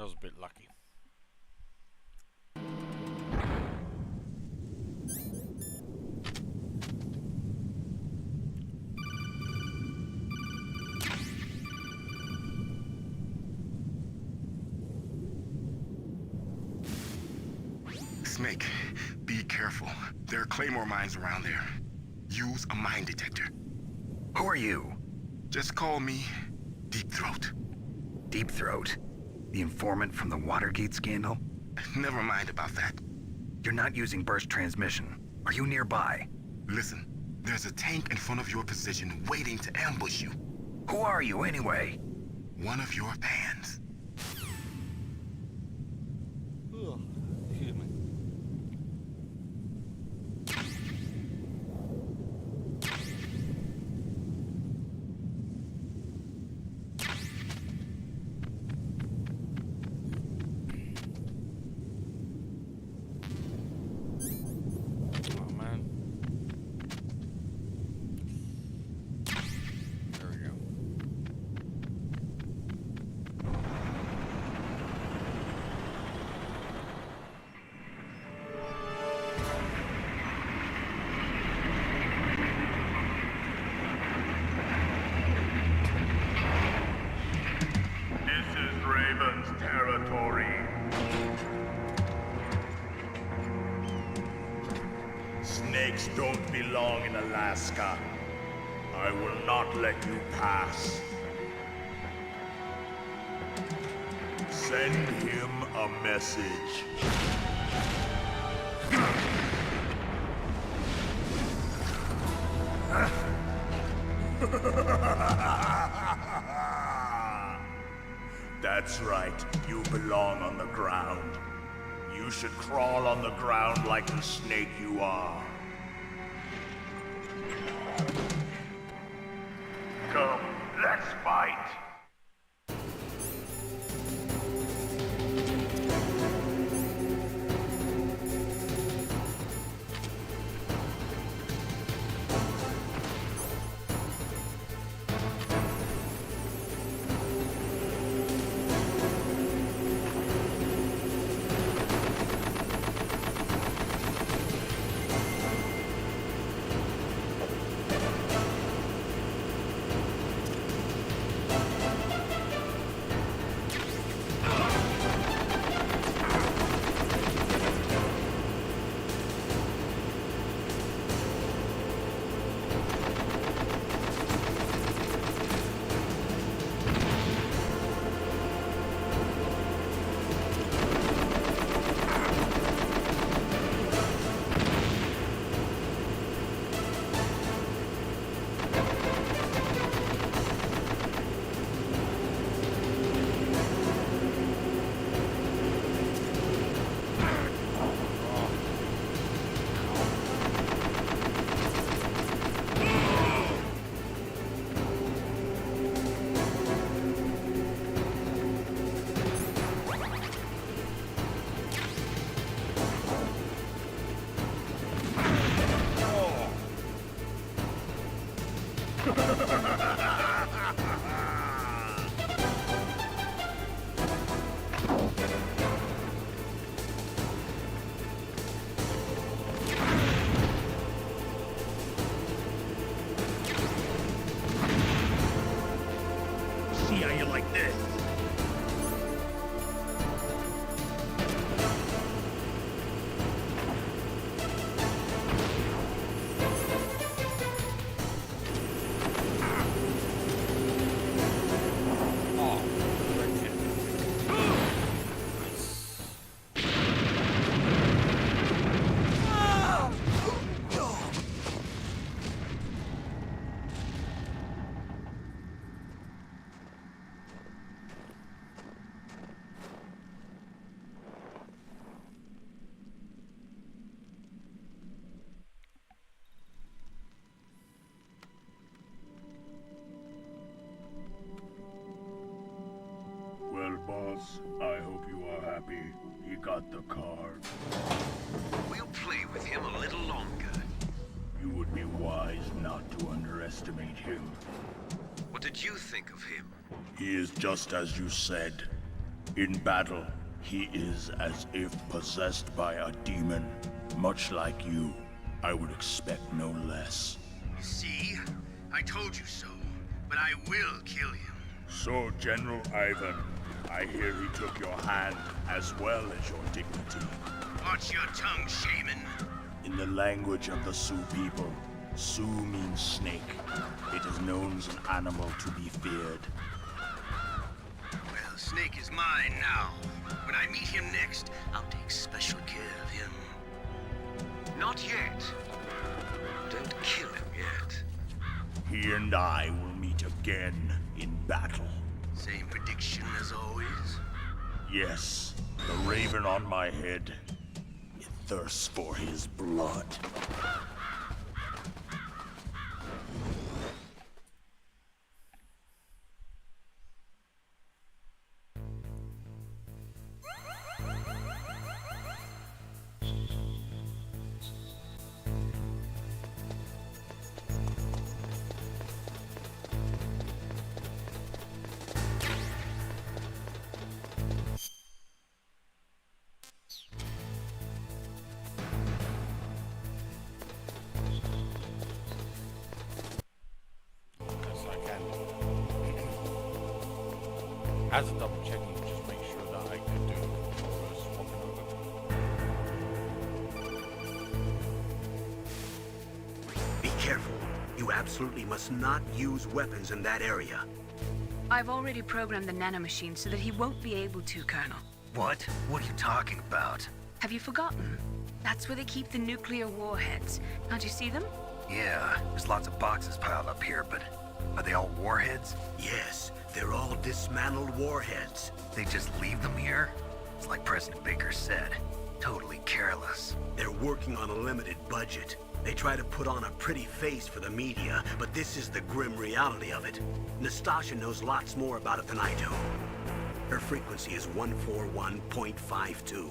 I was a bit lucky. Snake, be careful. There are Claymore mines around there. Use a mine detector. Who are you? Just call me Deep Throat. Deep Throat? The informant from the Watergate scandal? Never mind about that. You're not using burst transmission. Are you nearby? Listen, there's a tank in front of your position waiting to ambush you. Who are you anyway? One of your fans. Ugh, excuse me. Oh man. There we go. This is Raven's territory. Snakes don't belong in Alaska. I will not let you pass. Send him a message. That's right, you belong on the ground. You should crawl on the ground like the snake you are. Come, let's fight. See how you like this? Well, boss, I hope you are happy. He got the card. We'll play with him a little longer. You would be wise not to underestimate him. What did you think of him? He is just as you said. In battle, he is as if possessed by a demon. Much like you, I would expect no less. See? I told you so. But I will kill him. So, General Ivan, I hear he took your hand as well as your dignity. Watch your tongue, shaman. In the language of the Sioux people, Sioux means snake. It is known as an animal to be feared. Well, Snake is mine now. When I meet him next, I'll take special care of him. Not yet. Don't kill him yet. He and I will meet again in battle. Same prediction as always? Yes, the raven on my head. It thirsts for his blood. As a double checking, just make sure that I can do it before swapping over. Be careful. You absolutely must not use weapons in that area. I've already programmed the nanomachine so that he won't be able to, Colonel. What? What are you talking about? Have you forgotten? That's where they keep the nuclear warheads. Can't you see them? Yeah, there's lots of boxes piled up here, but are they all warheads? Yes, they're all dismantled warheads. They just leave them here? It's like President Baker said. Totally careless. They're working on a limited budget. They try to put on a pretty face for the media, but this is the grim reality of it. Nastasha knows lots more about it than I do. Her frequency is 141.52.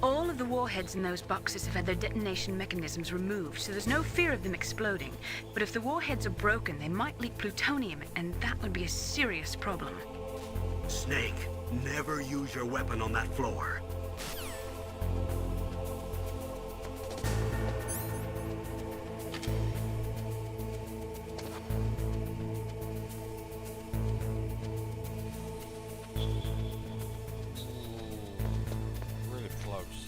All of the warheads in those boxes have had their detonation mechanisms removed, so there's no fear of them exploding. But if the warheads are broken, they might leak plutonium, and that would be a serious problem. Snake, never use your weapon on that floor. Really close.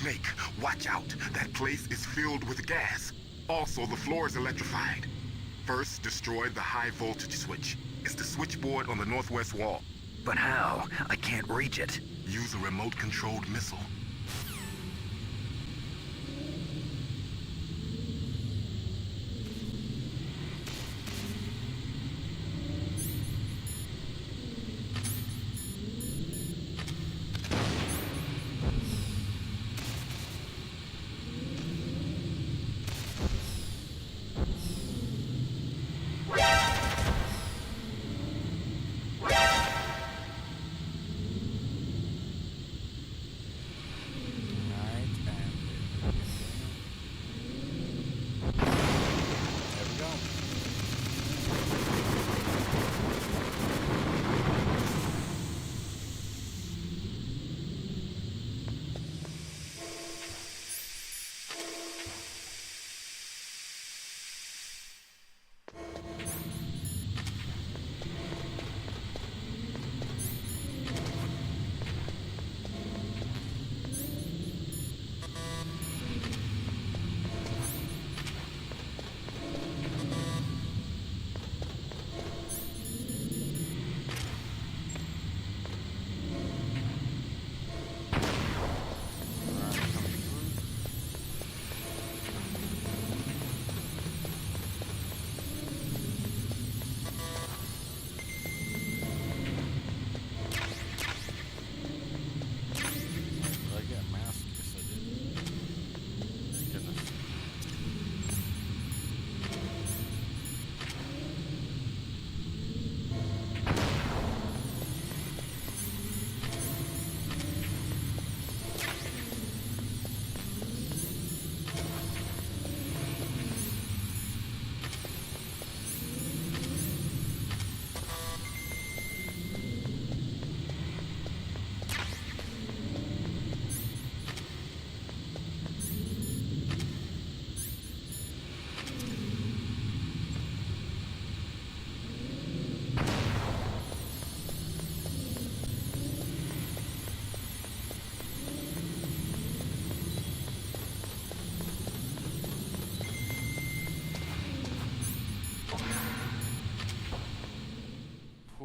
Snake, watch out. That place is filled with gas. Also, the floor is electrified. First, destroy the high voltage switch. It's the switchboard on the northwest wall. But how? I can't reach it. Use a remote-controlled missile.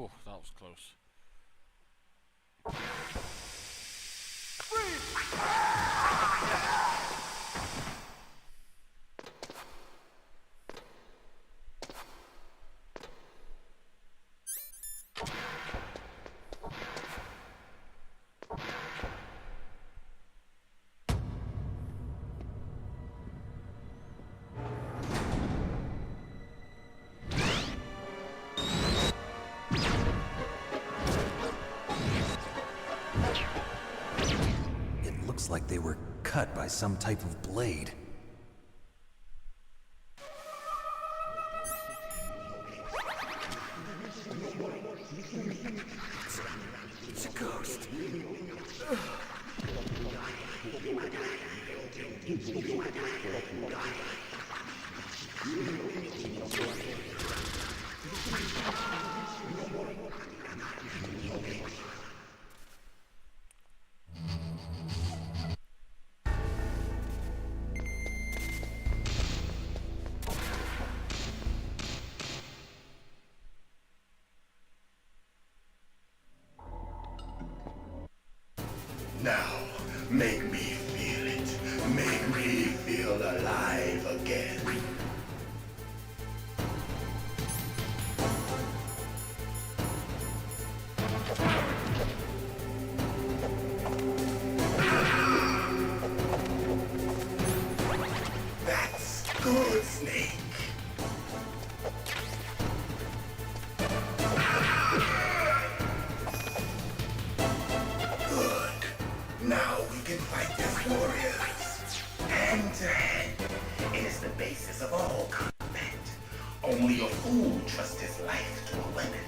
Oh, that was close. Like they were cut by some type of blade. It's a ghost. Now, make me feel it. Make me feel alive again. That's good, Snake. Now we can fight as warriors. Hand to hand. It is the basis of all combat. Only a fool trusts his life to a weapon.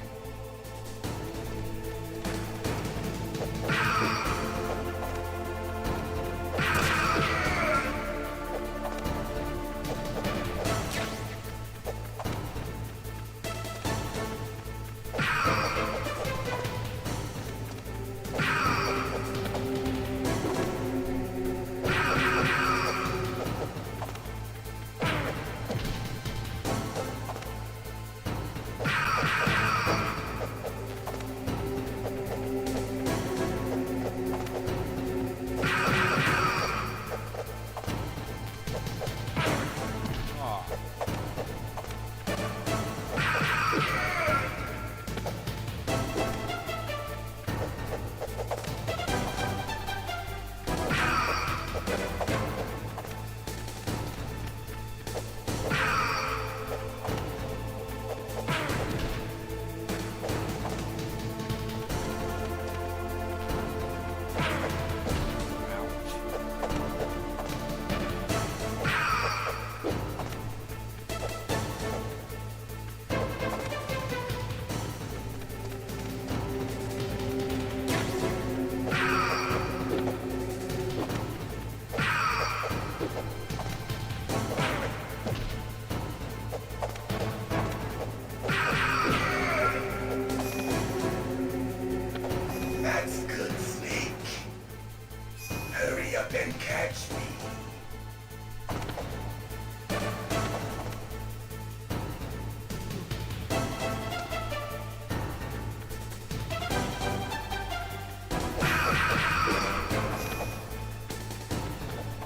up and catch me.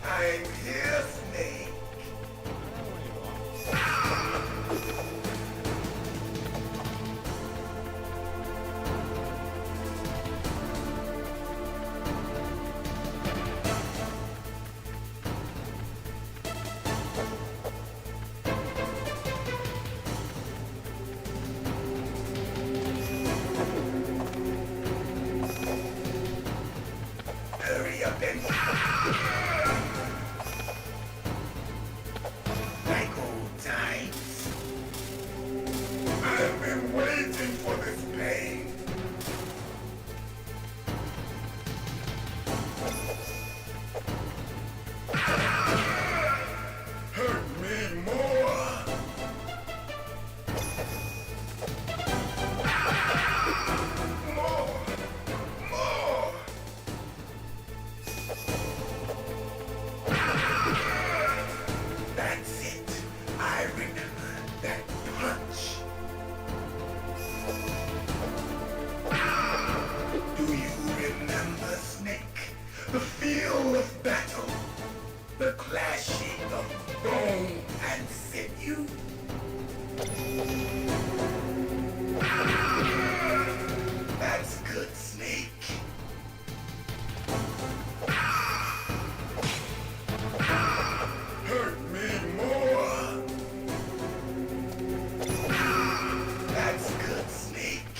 I'm here, Snake. Hurry up and... Like old times. I've been waiting for this pain. Hurt me more. More. More. That's it. I remember that punch. Do you remember, Snake? The feel of battle. The clashing of bone and sinew. That's good, Snake. Hurt me more. That's good, Snake.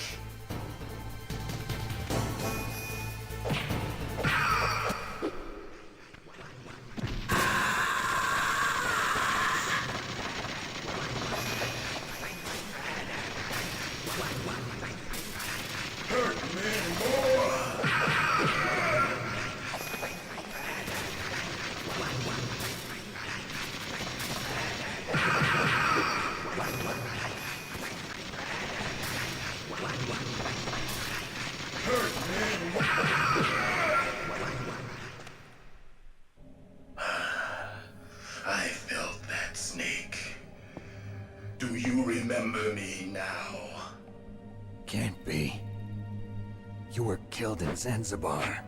Hurt me more. I felt that, Snake. Do you remember me now? Can't be. You were killed in Zanzibar.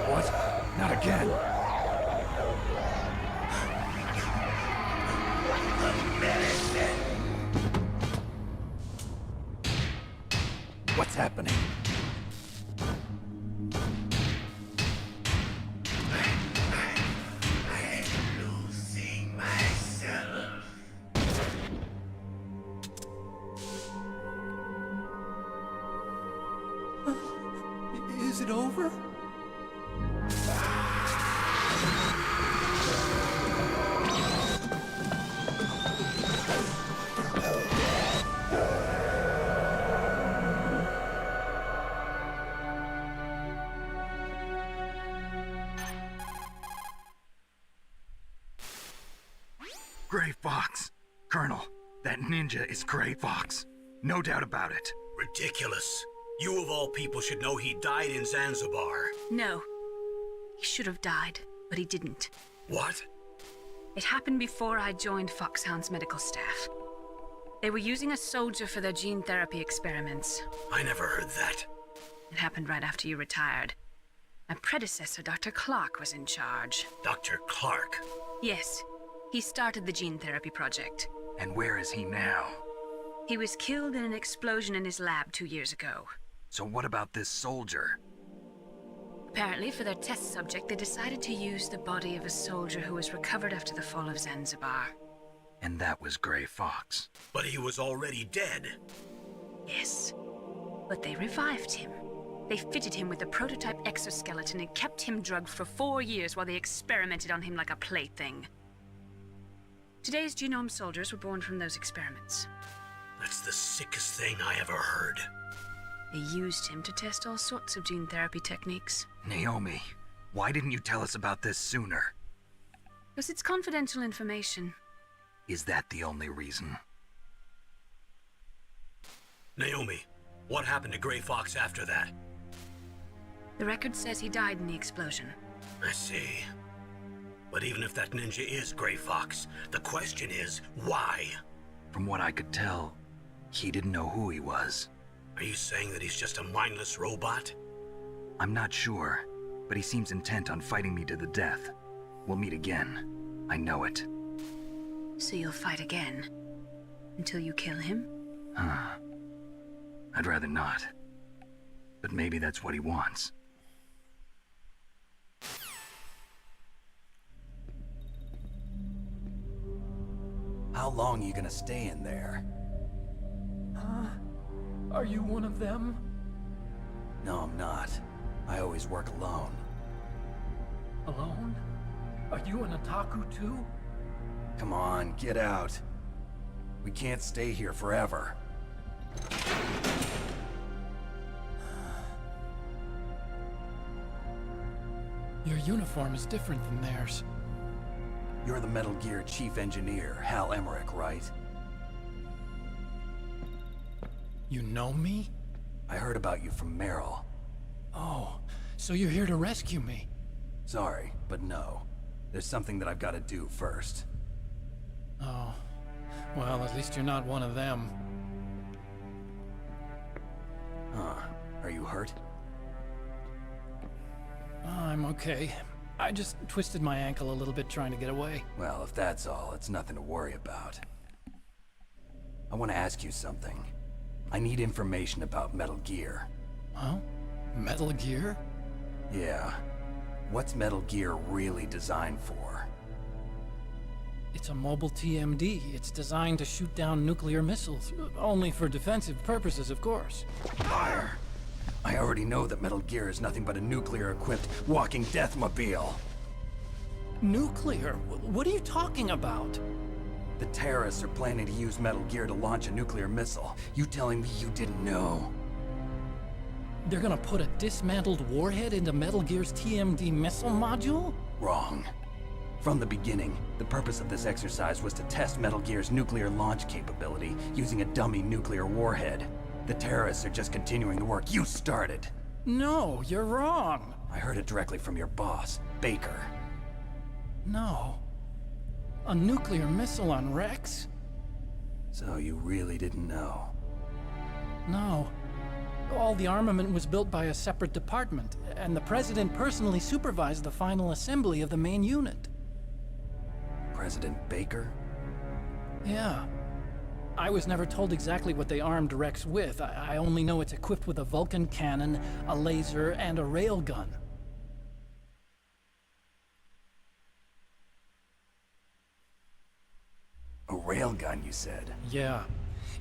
What? Not again. What's happening? I'm losing myself. Is it over? Gray Fox. Colonel, that ninja is Gray Fox. No doubt about it. Ridiculous. You of all people should know he died in Zanzibar. No. He should have died, but he didn't. What? It happened before I joined Foxhound's medical staff. They were using a soldier for their gene therapy experiments. I never heard that. It happened right after you retired. My predecessor, Dr. Clark, was in charge. Dr. Clark? Yes. He started the gene therapy project. And where is he now? He was killed in an explosion in his lab 2 years ago. So what about this soldier? Apparently, for their test subject, they decided to use the body of a soldier who was recovered after the fall of Zanzibar. And that was Gray Fox. But he was already dead. Yes. But they revived him. They fitted him with a prototype exoskeleton and kept him drugged for 4 years while they experimented on him like a plaything. Today's genome soldiers were born from those experiments. That's the sickest thing I ever heard. They used him to test all sorts of gene therapy techniques. Naomi, why didn't you tell us about this sooner? Because it's confidential information. Is that the only reason? Naomi, what happened to Gray Fox after that? The record says he died in the explosion. I see. But even if that ninja is Gray Fox, the question is, why? From what I could tell, he didn't know who he was. Are you saying that he's just a mindless robot? I'm not sure, but he seems intent on fighting me to the death. We'll meet again. I know it. So you'll fight again? Until you kill him? I'd rather not. But maybe that's what he wants. How long are you gonna stay in there? Are you one of them? No, I'm not. I always work alone. Alone? Are you an otaku too? Come on, get out. We can't stay here forever. Your uniform is different than theirs. You're the Metal Gear Chief Engineer, Hal Emmerich, right? You know me? I heard about you from Meryl. Oh, so you're here to rescue me? Sorry, but no. There's something that I've got to do first. Oh. Well, at least you're not one of them. Huh. Are you hurt? I'm okay. I just twisted my ankle a little bit trying to get away. Well, if that's all, it's nothing to worry about. I want to ask you something. I need information about Metal Gear. Huh? Metal Gear? Yeah. What's Metal Gear really designed for? It's a mobile TMD. It's designed to shoot down nuclear missiles. Only for defensive purposes, of course. Fire! I already know that Metal Gear is nothing but a nuclear-equipped walking deathmobile. Nuclear? What are you talking about? The terrorists are planning to use Metal Gear to launch a nuclear missile. You telling me you didn't know? They're gonna put a dismantled warhead into Metal Gear's TMD missile module? Wrong. From the beginning, the purpose of this exercise was to test Metal Gear's nuclear launch capability using a dummy nuclear warhead. The terrorists are just continuing the work you started. No, you're wrong. I heard it directly from your boss, Baker. No. A nuclear missile on Rex? So you really didn't know? No. All the armament was built by a separate department, and the President personally supervised the final assembly of the main unit. President Baker? Yeah. I was never told exactly what they armed Rex with. I only know it's equipped with a Vulcan cannon, a laser, and a railgun. A railgun, you said? Yeah.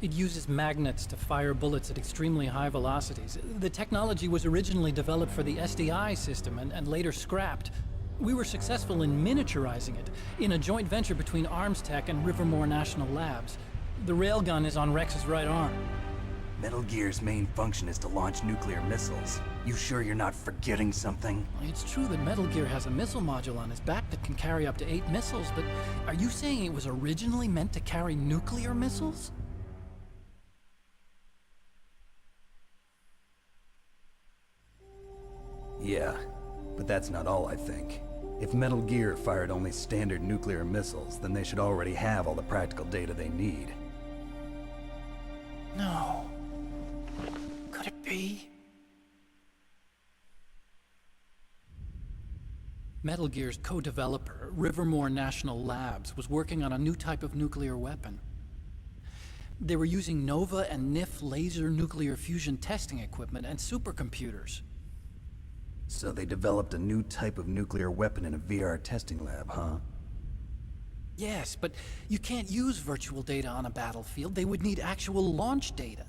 It uses magnets to fire bullets at extremely high velocities. The technology was originally developed for the SDI system and later scrapped. We were successful in miniaturizing it, in a joint venture between ArmsTech and Rivermore National Labs. The railgun is on Rex's right arm. Metal Gear's main function is to launch nuclear missiles. You sure you're not forgetting something? It's true that Metal Gear has a missile module on his back that can carry up to 8 missiles, but are you saying it was originally meant to carry nuclear missiles? Yeah, but that's not all I think. If Metal Gear fired only standard nuclear missiles, then they should already have all the practical data they need. No. Could it be? Metal Gear's co-developer, Rivermore National Labs, was working on a new type of nuclear weapon. They were using NOVA and NIF laser nuclear fusion testing equipment and supercomputers. So they developed a new type of nuclear weapon in a VR testing lab, huh? Yes, but you can't use virtual data on a battlefield. They would need actual launch data.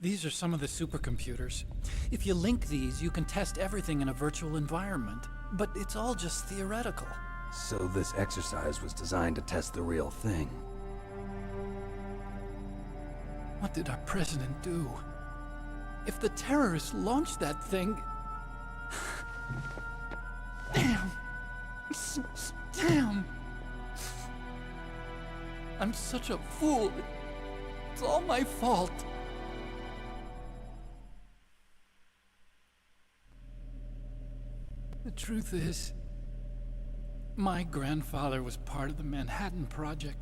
These are some of the supercomputers. If you link these, you can test everything in a virtual environment. But it's all just theoretical. So this exercise was designed to test the real thing. What did our president do? If the terrorists launched that thing... Damn! Damn! I'm such a fool. It's all my fault. The truth is, my grandfather was part of the Manhattan Project.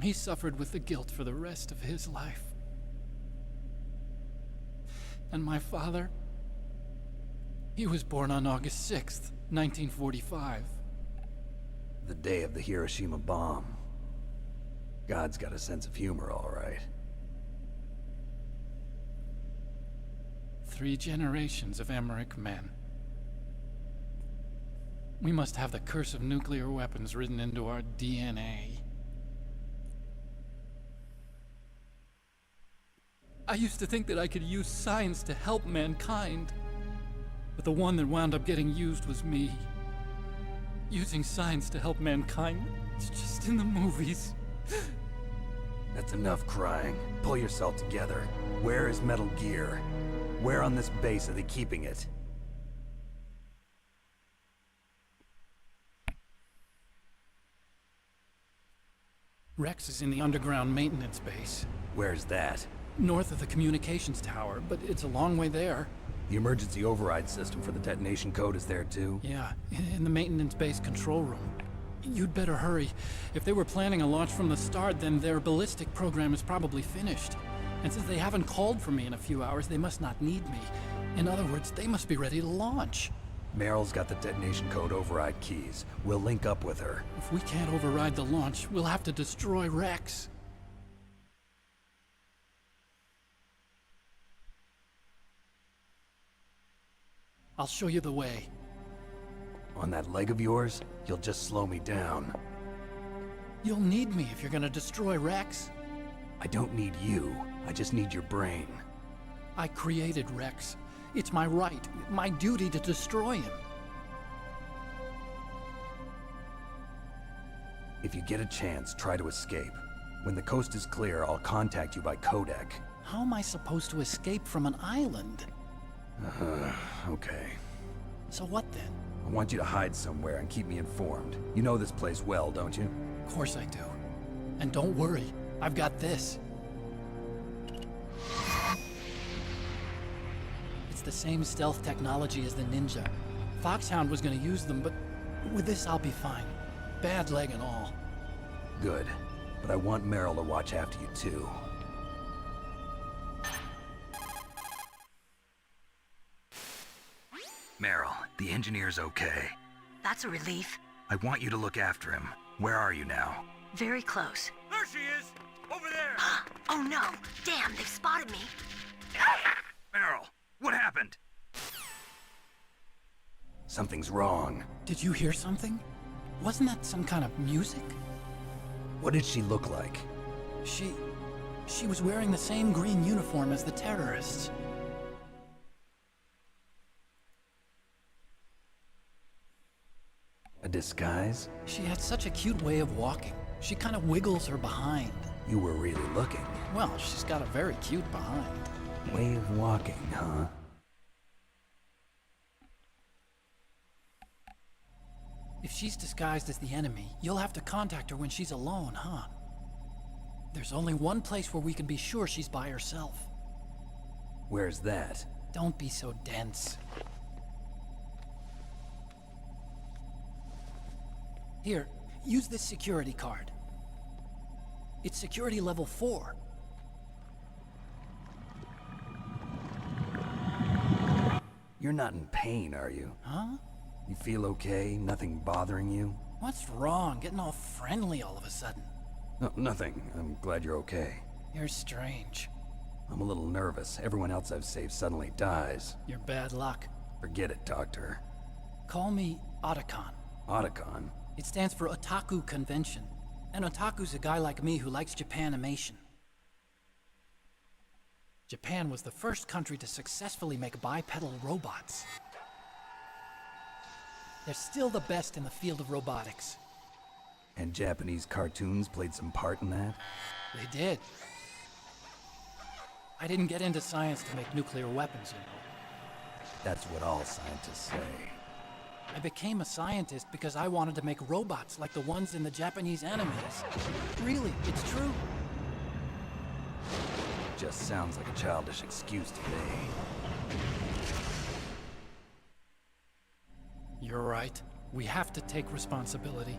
He suffered with the guilt for the rest of his life. And my father, he was born on August 6th, 1945. The day of the Hiroshima bomb. God's got a sense of humor, all right. 3 generations of Emmerich men. We must have the curse of nuclear weapons written into our DNA. I used to think that I could use science to help mankind, but the one that wound up getting used was me. Using science to help mankind, it's just in the movies. That's enough crying. Pull yourself together. Where is Metal Gear? Where on this base are they keeping it? Rex is in the underground maintenance base. Where's that? North of the communications tower, but it's a long way there. The emergency override system for the detonation code is there too? Yeah, in the maintenance base control room. You'd better hurry. If they were planning a launch from the start, then their ballistic program is probably finished. And since they haven't called for me in a few hours, they must not need me. In other words, they must be ready to launch. Meryl's got the detonation code override keys. We'll link up with her. If we can't override the launch, we'll have to destroy Rex. I'll show you the way. On that leg of yours, you'll just slow me down. You'll need me if you're gonna destroy Rex. I don't need you. I just need your brain. I created Rex. It's my right, my duty to destroy him. If you get a chance, try to escape. When the coast is clear, I'll contact you by codec. How am I supposed to escape from an island? Okay. So what then? I want you to hide somewhere and keep me informed. You know this place well, don't you? Of course I do. And don't worry, I've got this. It's the same stealth technology as the Ninja. Foxhound was gonna use them, but with this I'll be fine. Bad leg and all. Good. But I want Meryl to watch after you too. Meryl, the engineer's okay. That's a relief. I want you to look after him. Where are you now? Very close. There she is! Over there! Oh no! Damn, they've spotted me! Meryl, what happened? Something's wrong. Did you hear something? Wasn't that some kind of music? What did she look like? She was wearing the same green uniform as the terrorists. A disguise? She had such a cute way of walking. She kind of wiggles her behind. You were really looking. Well, she's got a very cute behind. Way of walking, huh? If she's disguised as the enemy, you'll have to contact her when she's alone, huh? There's only one place where we can be sure she's by herself. Where's that? Don't be so dense. Here, use this security card. It's security level 4. You're not in pain, are you? Huh? You feel okay? Nothing bothering you? What's wrong? Getting all friendly all of a sudden. No, nothing. I'm glad you're okay. You're strange. I'm a little nervous. Everyone else I've saved suddenly dies. You're bad luck. Forget it, Doctor. Call me Otacon. Otacon? It stands for Otaku Convention. An otaku's a guy like me who likes Japanimation. Japan was the first country to successfully make bipedal robots. They're still the best in the field of robotics. And Japanese cartoons played some part in that? They did. I didn't get into science to make nuclear weapons, you know. That's what all scientists say. I became a scientist because I wanted to make robots like the ones in the Japanese animes. Really, it's true. Just sounds like a childish excuse to me. You're right. We have to take responsibility.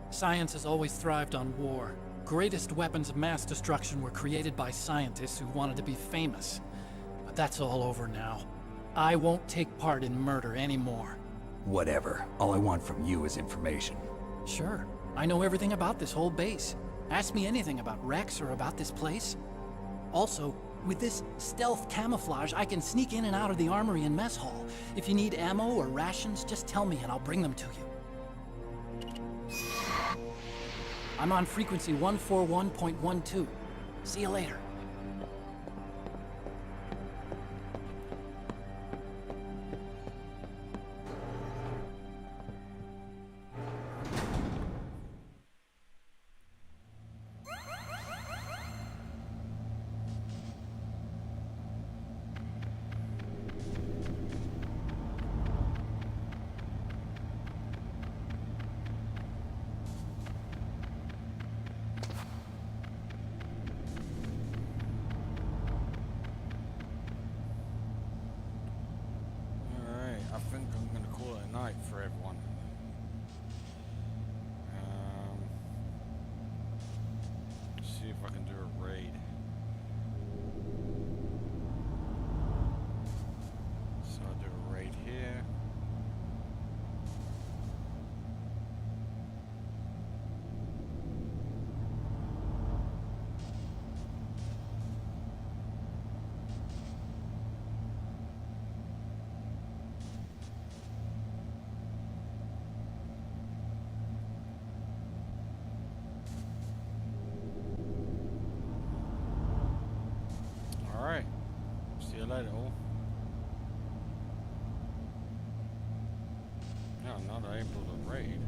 Science has always thrived on war. Greatest weapons of mass destruction were created by scientists who wanted to be famous. But that's all over now. I won't take part in murder anymore. Whatever. All I want from you is information. Sure. I know everything about this whole base. Ask me anything about Rex or about this place. Also, with this stealth camouflage, I can sneak in and out of the armory and mess hall. If you need ammo or rations, just tell me and I'll bring them to you. I'm on frequency 141.12. See you later. For everyone. See if I can do a raid. So I'll do a raid here. Alright. See you later, all. No, I'm not able to raid.